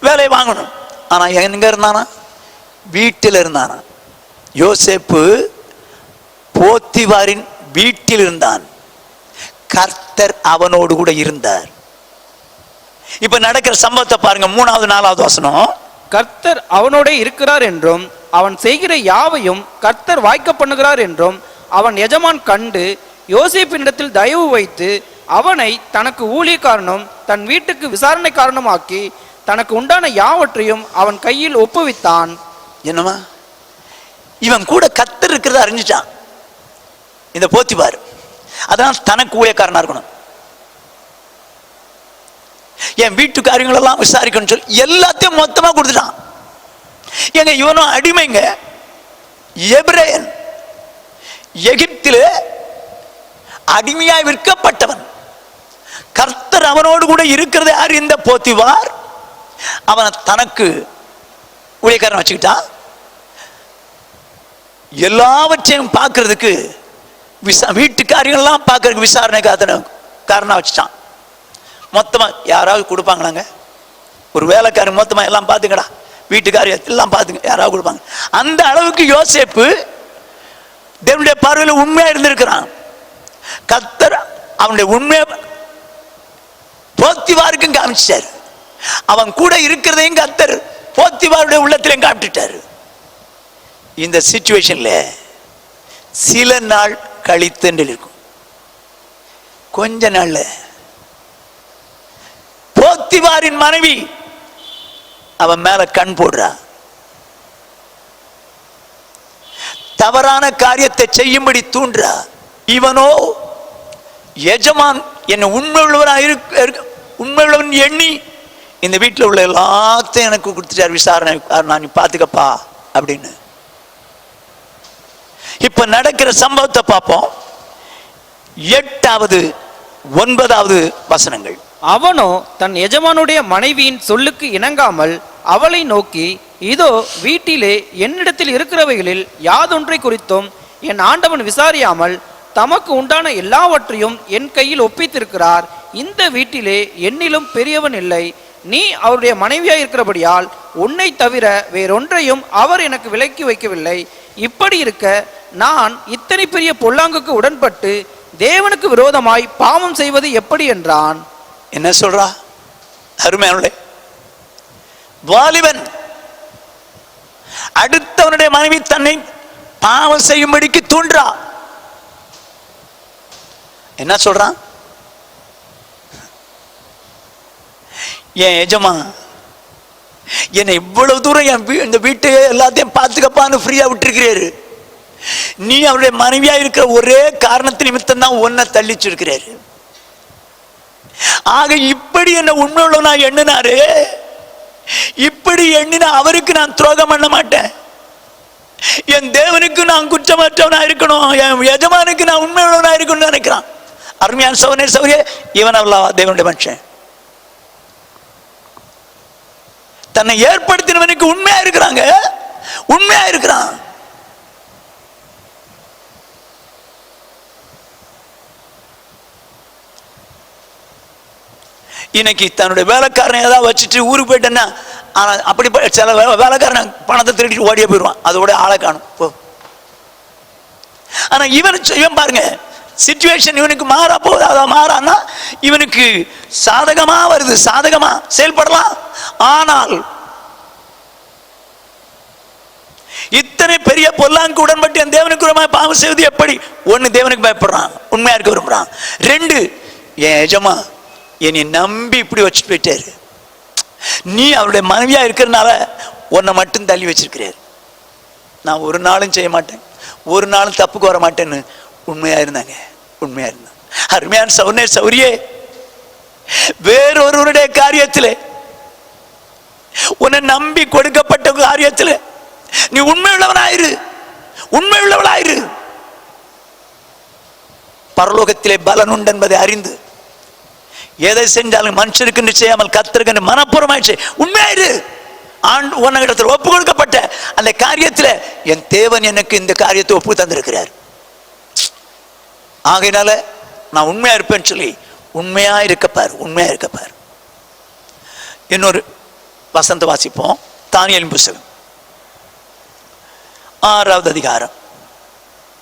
வேலையை வாங்கணும். ஆனா எங்க இருந்தானா? வீட்டில் இருந்தானா. யோசேப்பு போத்திபாரின் வீட்டில் இருந்தான். கர்த்தர் அவனோடு கூட இருந்தார். இப்ப நடக்கிற சம்பவத்தை பாருங்க, 3வது 4வது வசனம். கர்த்தர் அவனோட இருக்கிறார் என்றும் அவன் செய்கிற யாவையும் கர்த்தர் வாய்க்க பண்ணுகிறார் என்றும் அவன் எஜமான் கண்டு யோசேப்பினிடத்தில் தயவு வைத்து அவனை தனக்கு ஊழியக்காரனும் தன் வீட்டுக்கு விசாரணைக்காரனுமாக்கி தனக்கு உண்டான யாவற்றையும் அவன் கையில் ஒப்புவித்தான். என்னமா, இவன் கூட கர்த்தர் இருக்கிறத அறிஞ்சிட்டான் இந்த போத்திபார். அதனால் தனக்கு ஊழியக்காரனா இருக்கணும், என் வீட்டு காரியங்கள் எல்லாம் விசாரிக்கணும்னு சொல்லி எல்லாத்தையும் மொத்தமா கொடுத்துட்டான். எங்க இவனும் அடிமைங்க, எபிரேயன், எகிப்திலே அடிமையாய் விற்கப்பட்டவன். கர்த்தர் அவனோடு கூட இருக்கிறது யார்? இந்த போத்திபார். அவனை தனக்கு ஊழியக்காரன் வச்சுக்கிட்டான். எல்லாவற்றையும் பார்க்கறதுக்கு வீட்டு காரியங்கள்லாம் பார்க்கறதுக்கு விசாரணை காரணம் வச்சுட்டான். மொத்தமா யாராவது கொடுப்பாங்களாங்க? ஒரு வேலைக்காரன் மொத்தமா எல்லாம் பார்த்துங்கடா, வீட்டுக்காரிய எல்லாம் பார்த்துங்க, யாராவது கொடுப்பாங்க? அந்த அளவுக்கு யோசேப்பு தேவனுடைய பார்வையில் உண்மையா இருந்திருக்கிறான். கர்த்தர் அவனுடைய உண்மையை போத்திபாருக்கும் காமிச்சார். அவன் கூட இருக்கிறதையும் கர்த்தர் போத்திபாருடைய உள்ளத்திலையும் காமிட்டாரு. இந்த சிச்சுவேஷன்ல சில நாள் கழித்து இருக்கும், கொஞ்ச நாள்ல போத்திபாரின் மனைவி அவன் மேல கண் போடுறா. தவறான காரியத்தை செய்யும்படி தூண்டுறா. இவனோ எஜமான் என்னை உண்மை உள்ளவன் எண்ணி இந்த வீட்டில் உள்ள எல்லாத்தையும் எனக்கு கொடுத்துட்டார், விசாரணை நான் நீ பார்த்துக்கப்பா அப்படின்னு. இப்ப நடக்கிற சம்பவத்தை பார்ப்போம். 8வது 9வது வசனங்கள். அவனோ தன் எஜமானுடைய மனைவியின் சொல்லுக்கு இணங்காமல் அவளை நோக்கி, இதோ வீட்டிலே என்னிடத்தில் இருக்கிறவைகளில் யாதொன்றை குறித்தும் என் ஆண்டவன் விசாரியாமல் தமக்கு உண்டான எல்லாவற்றையும் என் கையில் ஒப்பித்திருக்கிறார். இந்த வீட்டிலே என்னிலும் பெரியவன் இல்லை. நீ அவருடைய மனைவியாய் இருக்கிறபடியால் உன்னை தவிர வேறொன்றையும் அவர் எனக்கு விலக்கி வைக்கவில்லை. இப்படி இருக்க நான் இத்தனை பெரிய பொல்லாங்குக்கு உடன்பட்டு தேவனுக்கு விரோதமாய் பாவம் செய்வது எப்படி என்றான். என்ன சொல்றா அருமையானே? வாலிபன் அடுத்தவனுடைய மனைவி தன்னை பாவம் செய்யும்படிக்கு தூண்டா. என்ன சொல்றான்? என் எஜமா என்னை இவ்வளவு தூரம் இந்த வீட்டையே எல்லாத்தையும் பார்த்துக்கப்பான்னு ஃப்ரீயா விட்டுருக்கிறாரு. நீ அவருடைய மனைவியா இருக்கிற ஒரே காரணத்து நிமித்தம் தான் உன்னை தள்ளிச்சிருக்கிறாரு. ஆக இப்படி என்ன உண்மை உள்ளவனா எண்ணினாரு. இப்படி எண்ணினா அவருக்கு நான் துரோகம் பண்ண மாட்டேன். என் தேவனுக்கு நான் குற்றமற்றவனா இருக்கணும், என் எஜமானுக்கு நான் உண்மை உள்ளவனா இருக்கணும்னு நினைக்கிறான். அருமையான சகோதரனே சகோதரியே, இவன் அல்லவா தேவனுடைய மனுஷன்? தன்னை ஏற்படுத்தினவனுக்கு உண்மையா இருக்கிறாங்க, உண்மையா இருக்கிறான். இன்னைக்கு தன்னுடைய வேலைக்காரனை ஏதாவது வச்சுட்டு ஊருக்கு போயிட்டேன்னா, அப்படி சில வேலைக்காரன் பணத்தை திருடிட்டு ஓடியே போயிடுவான், அதோட ஆளை காணும் போ. ஆனா இவன் பாருங்க, சிச்சுவேஷன் இவனுக்கு மாறா போகுது. அதான் மாறான்னா இவனுக்கு சாதகமா வருது, சாதகமா செயல்படலாம். ஆனால் இத்தனை பெரிய பொல்லாங்கு உடன்பட்டு என் தேவனுக்கு பாவம் செய்வது எப்படி? ஒன்னு, தேவனுக்கு பயப்படுறான், உண்மையா இருக்க விரும்புறான். 2, என் எஜமா என்னை நம்பி இப்படி வச்சுட்டு போயிட்டாரு. நீ அவருடைய மனைவியா இருக்கிறதுனால உன்னை மட்டும் தள்ளி வச்சிருக்கிறாரு. நான் ஒரு நாளும் செய்ய மாட்டேன், ஒரு நாளும் தப்புக்கு வர மாட்டேன்னு உண்மையா இருந்தாங்க, உண்மையா இருந்தாங்க. அருமையான சகோதரனே சகோதரியே, வேறொருவருடைய காரியத்தில், உன்னை நம்பி கொடுக்கப்பட்ட காரியத்தில் நீ உண்மை உள்ளவனாயிரு, உண்மை உள்ளவளாயிரு. பரலோகத்திலே பலன் உண்டு என்பதை அறிந்து எதை செஞ்சாலும் மனுஷருக்கு செய்யாமல் கர்த்தருக்கு மனப்பூர்வமாயிடுச்சு. உண்மையாயிரு. உன்னிடத்தில் ஒப்பு கொடுக்கப்பட்ட அந்த காரியத்தில் என் தேவன் எனக்கு இந்த காரியத்தை ஒப்பு தந்திருக்கிறார். ஆகையினால நான் உண்மையா இருப்பேன்னு சொல்லி உண்மையா இருக்கப்பார், உண்மையா இருக்கப்பார். இன்னொரு வசனத்தை வாசிப்போம். தானியேலின் புத்தகம் 6வது அதிகாரம்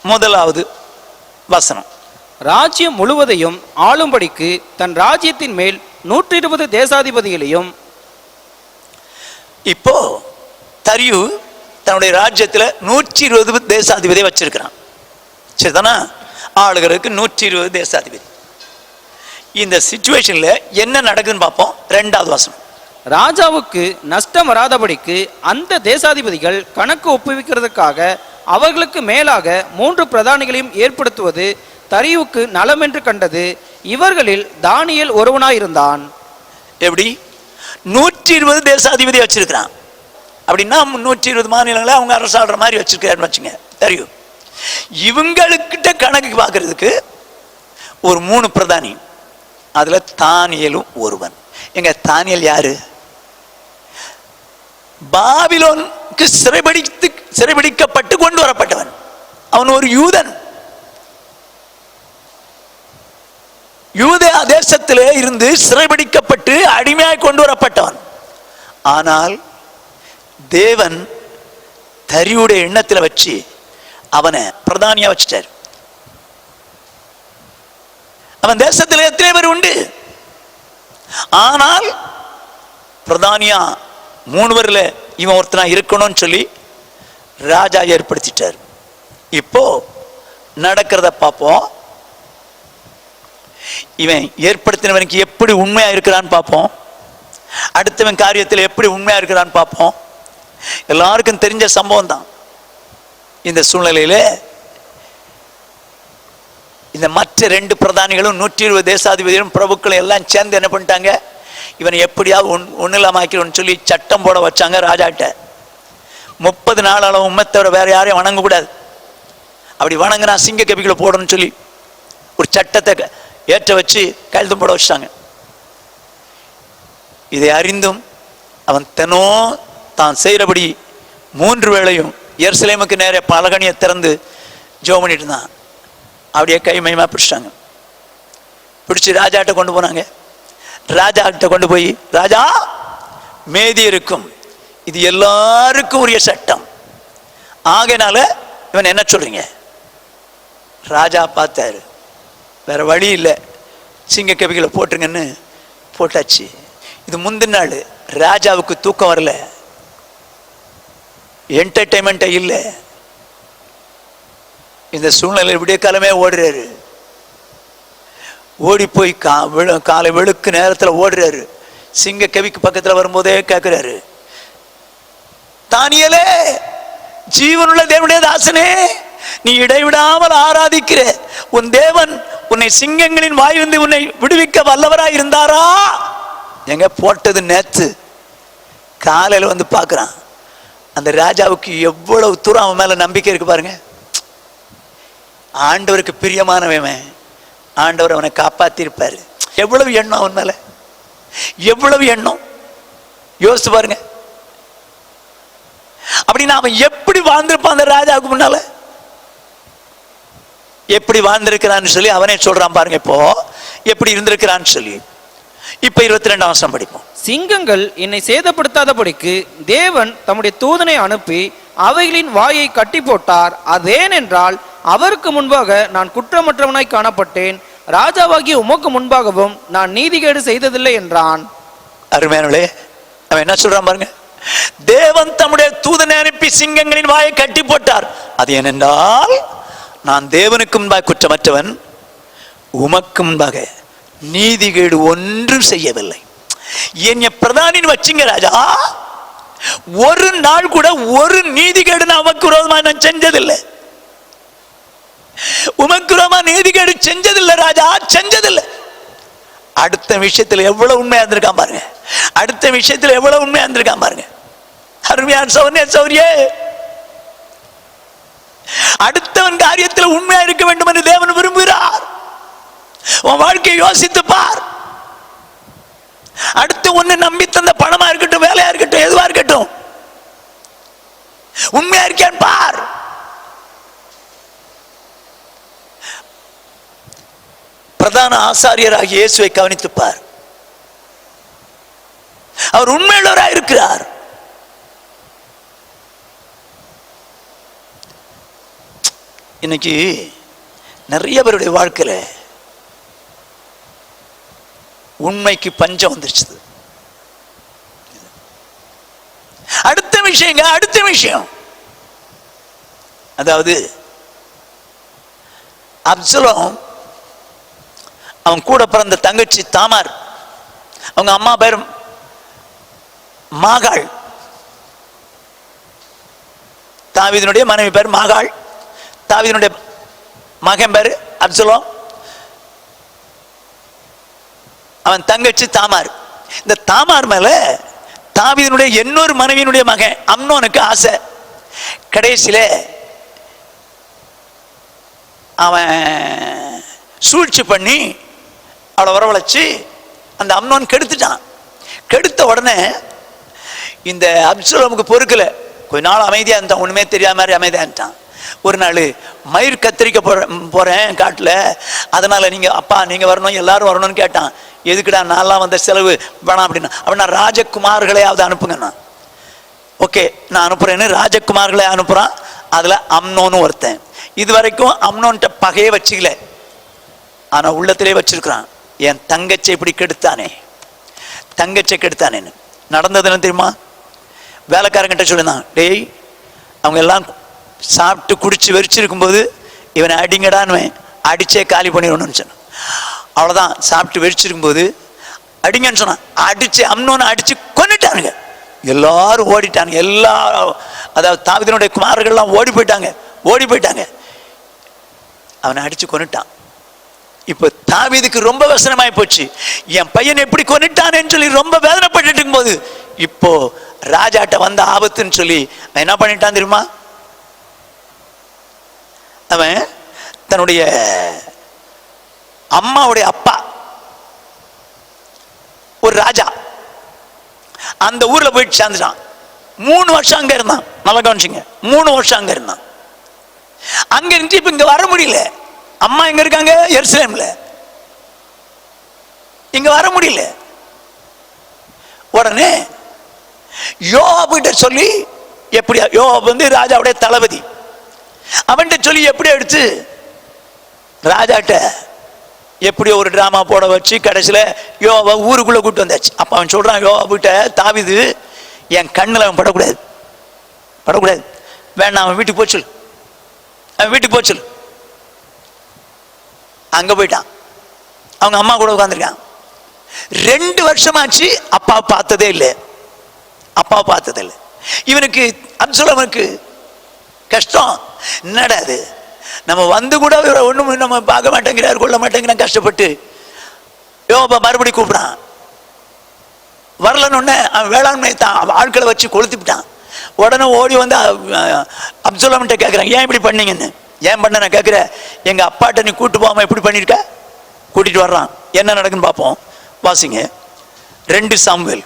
1வது வசனம். ராஜ்யம் முழுவதையும் ஆளும்படிக்கு தன் ராஜ்யத்தின் மேல் 120 தேசாதிபதிகளையும். இப்போ தரியு தன்னுடைய ராஜ்யத்தில் 120 தேசாதிபதியை வச்சிருக்கிறான். சரிதானா? ஆளுகிறதுக்கு 120 தேசாதிபதி. இந்த சிச்சுவேஷன்ல என்ன நடக்குதுன்னு பார்ப்போம். 2வது வசனம். ராஜாவுக்கு நஷ்டம் வராதபடிக்கு அந்த தேசாதிபதிகள் கணக்கு ஒப்புவிக்கிறதுக்காக அவர்களுக்கு மேலாக 3 பிரதானிகளையும் ஏற்படுத்துவது தரியுவுக்கு நலம் என்று கண்டது. இவர்களில் தானியேல் ஒருவனாயிருந்தான். எப்படி? 120 தேசாதிபதி வச்சிருக்கிறான். அப்படின்னா 120 மாநிலங்களை அவங்க அரசாடுற மாதிரி வச்சிருக்காருன்னு வச்சுங்க தரியு. இவங்களுக்கிட்ட கணக்கு பார்க்கறதுக்கு ஒரு 3 பிரதானி, அதுல தானியேலும் ஒருவன். எங்க தானியேல் யாரு? பாபிலோனுக்கு சிறைபிடிக்கப்பட்டு கொண்டு வரப்பட்டவன். அவன் ஒரு யூதன். யூதேயா தேசத்திலே இருந்து சிறைபிடிக்கப்பட்டு அடிமையாய் கொண்டு வரப்பட்டவன். ஆனால் தேவன் தரியுடைய எண்ணத்தில் வச்சு அவனை பிரதானியா வச்சிட்டார். அவன் தேசத்தில் எத்தனை பேர் உண்டு, ஆனால் பிரதானியா 3 பேர்ல இவன் ஒருத்தனா இருக்கணும்னு சொல்லி ராஜா ஏற்படுத்திட்டார். இப்போ நடக்கிறத பார்ப்போம். இவன் ஏற்படுத்தினவனுக்கு எப்படி உண்மையா இருக்கிறான்னு பார்ப்போம். அடுத்தவன் காரியத்தில் எப்படி உண்மையா இருக்கிறான்னு பார்ப்போம். எல்லாருக்கும் தெரிஞ்ச சம்பவம் தான். இந்த சூழ்நிலையில இந்த மற்ற 2 பிரதானிகளும் 120 தேசாதிபதிகளும் பிரபுக்களும் எல்லாம் சேர்ந்து என்ன பண்ணிட்டாங்க, இவனை எப்படியாவது ஒன்றும் இல்லாம ஆக்கிடுவோன்னு சொல்லி சட்டம் போட வச்சாங்க ராஜாட்ட. 30 நாள் அளவு உண்மை தவிர வேற யாரையும் வணங்கக்கூடாது, அப்படி வணங்கினா சிங்க கபிகளை போடணும்னு சொல்லி ஒரு சட்டத்தை ஏற்ற வச்சு கையெழுத்து போட வச்சாங்க. இதை அறிந்தும் அவன் தினம் தான் செய்கிறபடி 3 வேளையும் எருசலேமுக்கு நேரே பலகணியை திறந்து ஜெபம் பண்ணிட்டு இருந்தான். அப்படியே கை மையமாக பிடிச்சிட்டாங்க. பிடிச்சி ராஜாட்ட கொண்டு போனாங்க. ராஜாட்ட கொண்டு போய், ராஜா மேதி இருக்கும், இது எல்லாருக்கும் உரிய சட்டம், ஆகையினால இவன் என்ன சொல்றீங்க? ராஜா பார்த்தாரு, வேற வழி இல்லை, சிங்க கவிகளை போட்டுருங்கன்னு போட்டாச்சு. இது முந்தின நாள், ராஜாவுக்கு தூக்கம் வரல, என்டர்டைன்மெண்ட்டே இல்லை. இந்த சூழ்நிலை விடிய காலமே ஓடுறாரு. ஓடி போய் காலை வெளுக்கு நேரத்தில் ஓடுறாரு. சிங்க கவிக்கு பக்கத்தில் வரும்போதே கேட்கிறாரு, தானியேலே, ஜீவனுள்ள தேவனுடைய தாசனே, நீ இடைவிடாமல் ஆராதிக்கிற உன் தேவன் உன்னை சிங்கங்களின் வாயிலிருந்து உன்னை விடுவிக்க வல்லவராய் இருந்தாரா? எங்க போட்டது நேத்து காலையில் வந்து பார்க்குறான். அந்த ராஜாவுக்கு எவ்வளவு தூரம் அவன் மேல நம்பிக்கை இருக்கு பாருங்க. ஆண்டவருக்கு பிரியமானவன், ஆண்டவர் அவனை காப்பாத்திருப்பாரு. எவ்வளவு எண்ணம் அவன் மேல, எவ்வளவு எண்ணம் யோசிச்சு பாருங்க. அப்படின்னா அவன் எப்படி வாழ்ந்திருப்பான் அந்த ராஜாவுக்கு முன்னால, எப்படி வாழ்ந்திருக்கிறான்னு சொல்லி அவனே சொல்றான் பாருங்க. இப்போ எப்படி இருந்திருக்கிறான்னு சொல்லி இப்ப 22ஆம் வசனம் படிப்போம். சிங்கங்கள் என்னை சேதப்படுத்தாதபடிக்கு தேவன் தம்முடைய தூதனை அனுப்பி அவைகளின் வாயை கட்டி போட்டார். அதேனென்றால் அவருக்கு முன்பாக நான் குற்றமற்றவனாய் காணப்பட்டேன், ராஜாவாகிய உமக்கு முன்பாகவும் நான் நீதிகேடு செய்ததில்லை என்றான். அருமையானவர்களே, அவன் என்ன சொல்றான் பாருங்க. தேவன் தம்முடைய தூதனை அனுப்பி சிங்கங்களின் வாயை கட்டி போட்டார். அது ஏனென்றால் நான் தேவனுக்கு முன்பாக குற்றமற்றவன், உமக்கு முன்பாக நீதிகேடு ஒன்றும் செய்யவில்லை. என்னை பிரதானின்னு வச்சிங்க ராஜா, ஒரு நாள் கூட ஒரு நீதிகேடு நமக்கு விரோதமாக நான் செஞ்சதில்லை, உமக்கு விரோதமா நீதிகேடு செஞ்சதில்லை ராஜா, செஞ்சதில்லை. அடுத்த விஷயத்துல எவ்வளவு உண்மையா இருந்திருக்கான் பாருங்க. அடுத்த விஷயத்துல எவ்வளவு உண்மையா இருந்திருக்கான் பாருங்க. அருமையான சௌர்ய சௌரியே, அடுத்தவன் காரியத்தில் உண்மையா இருக்க வேண்டும் என்று தேவன் விரும்புகிறார். உன் வாழ்க்கையை யோசித்து பார். அடுத்து ஒன்னு நம்பி தந்த பணமா இருக்கட்டும், வேலையா இருக்கட்டும், எதுவா இருக்கட்டும், உண்மையா இருக்கான் பார். பிரதான ஆசாரியராகிய இயேசுவை கவனித்து பார். அவர் உண்மையுள்ளவராக இருக்கிறார். இன்னைக்கு நிறைய பேருடைய வாழ்க்கையில உண்மைக்கு பஞ்சம் வந்துருச்சு. அடுத்த விஷயங்க, அடுத்த விஷயம், அதாவது அப்சலோம், அவன் கூட பிறந்த தங்கச்சி தாமார், அவங்க அம்மா பேர் மாகாள், தாவீதினுடைய மனைவி பேர் மாகாள், தாவீதினுடைய மகன் பேர் அப்சலோம், அவன் தங்கச்சி தாமார். இந்த தாமார் மேல தாவீதினுடைய இன்னொரு மனைவியினுடைய மகன் அம்னோனுக்கு ஆசை. கடைசியில அவன் சூழ்ச்சி பண்ணி அவளை வரவழைச்சு அந்த அம்னோன் கெடுத்துட்டான். கெடுத்த உடனே இந்த அப்சலோமுக்கு பொறுக்கல, கொஞ்ச நாள் அமைதியா இருந்தான், ஒண்ணுமே தெரியாத மாதிரி அமைதியா இருந்தான். ஒரு நாள் மயிர் கத்திரிக்க போறேன் காட்டுல, அதனால நீங்க அப்பா நீங்க வரணும், எல்லாரும் வரணும்னு கேட்டான். எதுக்குடா, நான்லாம் வந்த செலவு வேணாம் அப்படின்னா. அப்படின்னா ராஜகுமார்களையாவது அனுப்புங்கண்ணா. ஓகே நான் அனுப்புறேன்னு ராஜகுமார்களை அனுப்புறான். அதுல அம்னோன்னு ஒருத்தன். இது வரைக்கும் அம்னோன்ட்ட பகையே வச்சுக்கல, ஆனா உள்ளத்திலே வச்சிருக்கிறான். என் தங்கச்சை இப்படி கெடுத்தானே, தங்கச்சை கெடுத்தானேன்னு. நடந்ததுன்னு தெரியுமா? வேலைக்காரங்கிட்ட சொல்லிதான், டேய் அவங்க எல்லாம் சாப்பிட்டு குடிச்சு வெறிச்சிருக்கும் போது இவனை அடிங்கடான்னு அடிச்சே காலி பண்ணிடணும்னு சொன்னான். அவ்வளோதான், சாப்பிட்டு வெறிச்சிருக்கும் போது அடிங்கன்னு சொன்னான். அடிச்சு அம்னோன்னு அடிச்சு கொன்னுட்டானுங்க. எல்லாரும் ஓடிட்டானுங்க. அதாவது தாவீதினுடைய குமாரர்கள்லாம் ஓடி போயிட்டாங்க. அவனை அடிச்சு கொன்னுட்டான். இப்ப தாவீதுக்கு ரொம்ப வசனமாய் போச்சு. என் பையன் எப்படி கொன்னுட்டானேன்னு சொல்லி ரொம்ப வேதனைப்பட்டு இருக்கும் போது இப்போ ராஜாட்ட வந்த ஆபத்துன்னு சொல்லி என்ன பண்ணிட்டான் தெரியுமா? அவன் தன்னுடைய அம்மாவுடைய அப்பா ஒரு ராஜா, அந்த ஊர்ல போயிட்டு சேர்ந்துட்டான். 3 வருஷம் அங்க இருந்தான். நல்லா கவனிச்சுங்க, 3 வருஷம் அங்க இருந்தான். அங்க இருந்து இப்ப இங்க வர முடியல. அம்மா எங்க இருக்காங்க? எருசலேம்ல. இங்க வர முடியல. உடனே யோவாபிட்ட சொல்லி, எப்படி யோவாப் வந்து ராஜாவுடைய தளபதி, அவன்கிட்ட சொல்லி எப்படி எடுத்து ராஜாட்ட எப்படி ஒரு டிராமா போட வச்சு கடைசியில யோவாபை ஊருக்குள்ள கூட்டு வந்தாச்சு. அப்ப அவன் சொல்றான் யோவாபிட்ட, தாவீது என் கண்ணுல அவன் படக்கூடாது, படக்கூடாது, வேண்டாம், அவன் வீட்டுக்கு போச்சு, அவன் வீட்டுக்கு போச்சு. அங்க போயிட்டான். அவங்க அம்மா கூட உட்காந்துருக்கான். 2 வருஷமாச்சு அப்பாவை பார்த்ததே இல்லை, அப்பாவை பார்த்ததே இல்லை. இவனுக்கு அப்சலோமுக்கு கஷ்டம். என்னடா அது, நம்ம வந்து கூட ஒண்ணும் நம்ம பார்க்க மாட்டேங்கிறார், கொள்ள மாட்டேங்கிறான், கஷ்டப்பட்டு யோபா மறுபடி கூப்பிடான். வரலன்னு அவன் வேளாண்மை தான் ஆட்களை வச்சு கொளுத்திவிட்டான். உடனே ஓடி வந்து அப்சலோம்கிட்ட கேட்குறான், ஏன் இப்படி பண்ணீங்கன்னு. ஏன் பண்ண நான் கேட்குறேன், எங்க அப்பாட்ட நீ கூட்டு போகாம எப்படி பண்ணிருக்க? கூட்டிட்டு வர்றான். என்ன நடக்குன்னு பார்ப்போம். வாசிங்க 2 சாமுவேல்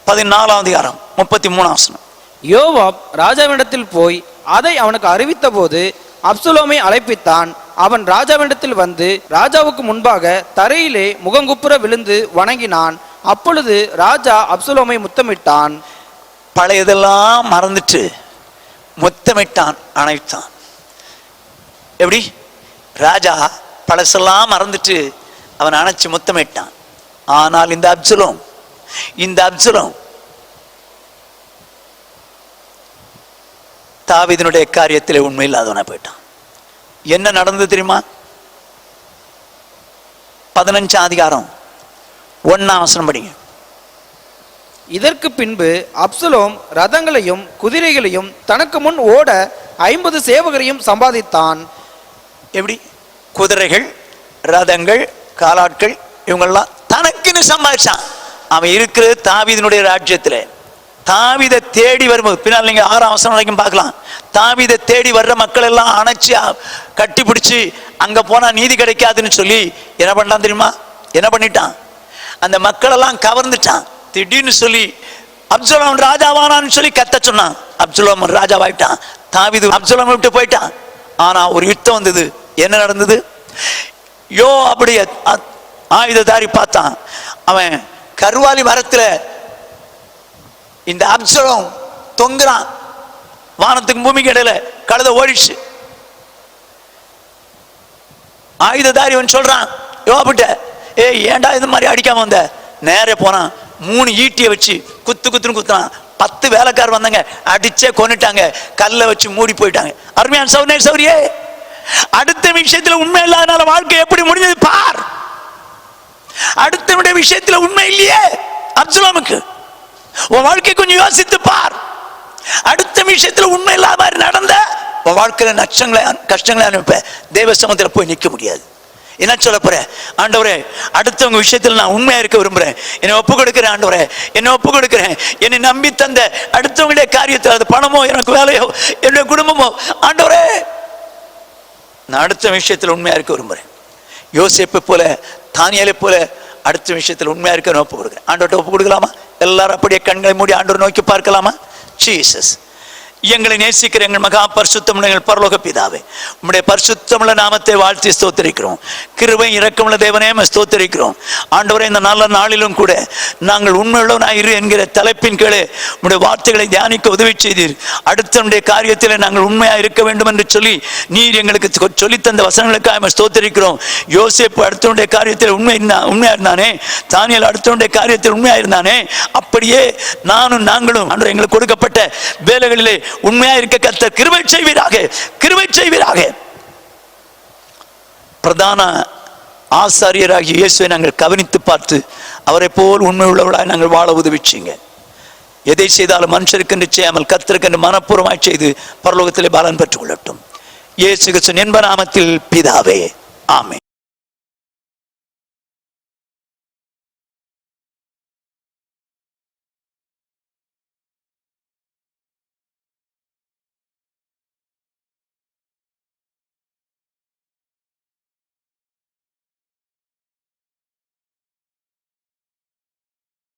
14ஆம் அதிகாரம் 33ஆம் வசனம். யோவாப் ராஜாவினிடத்தில் போய் அதை அவனுக்கு அறிவித்த போது அப்சலோமை அழைப்பித்தான். அவன் ராஜாவினிடத்தில் வந்து ராஜாவுக்கு முன்பாக தரையிலே முகங்குப்புற விழுந்து வணங்கினான். அப்பொழுது ராஜா அப்சலோமை முத்தமிட்டான். பழையதெல்லாம் மறந்துட்டு முத்தமிட்டான், அணைத்தான். எப்படி? ராஜா பழசெல்லாம் மறந்துட்டு அவன் அணைச்சு முத்தமிட்டான். ஆனால் இந்த அப்சலோம் தாவீதினுடைய காரியத்தில் உண்மை இல்லாதவனா போயிட்டான். என்ன நடந்தது தெரியுமா? 15ஆம் அதிகாரம் 1ஆம் வசனம் படிங்க. இதற்கு பின்பு அப்சலோம் ரதங்களையும் குதிரைகளையும் தனக்கு முன் ஓட 50 சேவகரையும் சம்பாதித்தான். எப்படி? குதிரைகள், ரதங்கள், காலாட்கள், இவங்கெல்லாம் தனக்குன்னு சம்பாதிச்சான். அவன் இருக்கிறது தாவீதினுடைய ராஜ்யத்தில். தாவீதை தேடி வரும்போது பின்னால் நீங்க 6ஆம் வசனம் வரைக்கும் பார்க்கலாம். தாவீதை தேடி வர்ற மக்கள் எல்லாம் அணைச்சி கட்டி பிடிச்சி அங்க போனா நீதி கிடைக்காதுன்னு சொல்லி என்ன பண்ணலாம் தெரியுமா? என்ன பண்ணிட்டான்? அந்த மக்கள் எல்லாம் கவர்ந்துட்டான். திடீர்னு சொல்லி அப்சலோம் ராஜாவானான்னு சொல்லி கத்த சொன்னான். அப்சலோம் ராஜாவாயிட்டான். தாவீது அப்சலோம் விட்டு போயிட்டான். ஆனா ஒரு யுத்தம் வந்தது. என்ன நடந்தது? அப்படிய ஆயுததாரி பார்த்தான். அவன் கருவாலி மரத்துல இந்த அப்சலோம் தொங்குறான். வானத்துக்கு பூமிக்கு இடையில கழுத ஓடிச்சு. ஆயுததாரி அவன் சொல்றான் யோவாபிட்ட, ஏன்டா இது மாதிரி அடிக்காம வந்த? நேரே போனான். 3 ஈட்டியை வச்சு குத்துன்னு குத்துறான். 10 வேலைக்காரர் வந்தாங்க, அடிச்சே கொன்னுட்டாங்க, கல்லை வச்சு மூடி போயிட்டாங்க. அருமையான சௌரியே, அடுத்த விஷயத்துல உண்மை இல்லாதனால வாழ்க்கை எப்படி முடிஞ்சது பார். அடுத்த விஷயத்துல உண்மை இல்லையே அப்சலோமுக்கு. உன் வாழ்க்கை கொஞ்சம் யோசித்து பார். அடுத்த விஷயத்துல உண்மை இல்லாத மாதிரி நடந்த உன் வாழ்க்கையில கஷ்டங்களை அனுப்ப தேவ சமூகத்தில் போய் நிற்க முடியாது. என்ன சொல்ல போற? ஆண்டவரே, அடுத்தவங்க விஷயத்துல நான் உண்மையா இருக்க விரும்புறேன், என்னை ஒப்பு கொடுக்கிறேன். ஆண்டவரே, என்னை ஒப்பு கொடுக்கிறேன். என்னை நம்பி தந்த அடுத்தவங்களுடைய காரியத்தில், அது பணமோ, எனக்கு வேலையோ, என்னுடைய குடும்பமோ, ஆண்டவரே நான் அடுத்த விஷயத்தில் உண்மையா இருக்க விரும்புறேன். யோசேப்பை போல, தானியேலை போல அடுத்த விஷயத்தில் உண்மையா இருக்க ஒப்பு கொடுக்குறேன். ஆண்டவர்கிட்ட ஒப்பு கொடுக்கலாமா? எல்லாரும் அப்படியே கண்களை மூடி ஆண்டவரை நோக்கி பார்க்கலாமா? ஜீசஸ், எங்களை நேசிக்கிற எங்கள் மகா பரிசுத்தமுள்ள எங்கள் பரலோக பிதாவே, உம்முடைய பரிசுத்தமுள்ள நாமத்தை வாழ்த்தி ஸ்தோத்திரிக்கிறோம். கிருபை இரக்கமுள்ள தேவனே ஸ்தோத்திரிக்கிறோம். ஆண்டவரே, இந்த நல்ல நாளிலும் கூட நாங்கள் உண்மையுள்ளவனாய் இரு என்கிற தலைப்பின் கீழே உம்முடைய வார்த்தைகளை தியானிக்க உதவி செய்தீர். அடுத்தவனுடைய காரியத்தில் நாங்கள் உண்மையா இருக்க வேண்டும் என்று சொல்லி நீர் எங்களுக்கு சொல்லித்தந்த வசனங்களுக்காக ஸ்தோத்திரிக்கிறோம். யோசேப்பு அடுத்தவனுடைய காரியத்தில் உண்மையா இருந்தானே, தானியேல் அடுத்தவனுடைய காரியத்தில் உண்மையா இருந்தானே, அப்படியே நாங்களும் ஆண்டவரே எங்களுக்கு கொடுக்கப்பட்ட வேலைகளிலே உண்மையா இருக்க கர்த்தர் கிருபை செய்வீராக. பிரதான ஆசாரியராகிய இயேசுவை நாங்கள் கவனித்து பார்த்து அவரை போல் உண்மை உள்ளவர்களாய் நாங்கள் வாழ உதவிச்சீங்க. எதை செய்தாலும் மனுஷருக்கு என்று செய்யாமல் கர்த்தருக்கு என்று மனப்பூர்வமாய் செய்து பரலோகத்திலே பலன் பெற்றுக் கொள்ளட்டும். இயேசு கிறிஸ்துவின் இன்ப நாமத்தில் பிதாவே, ஆமென்.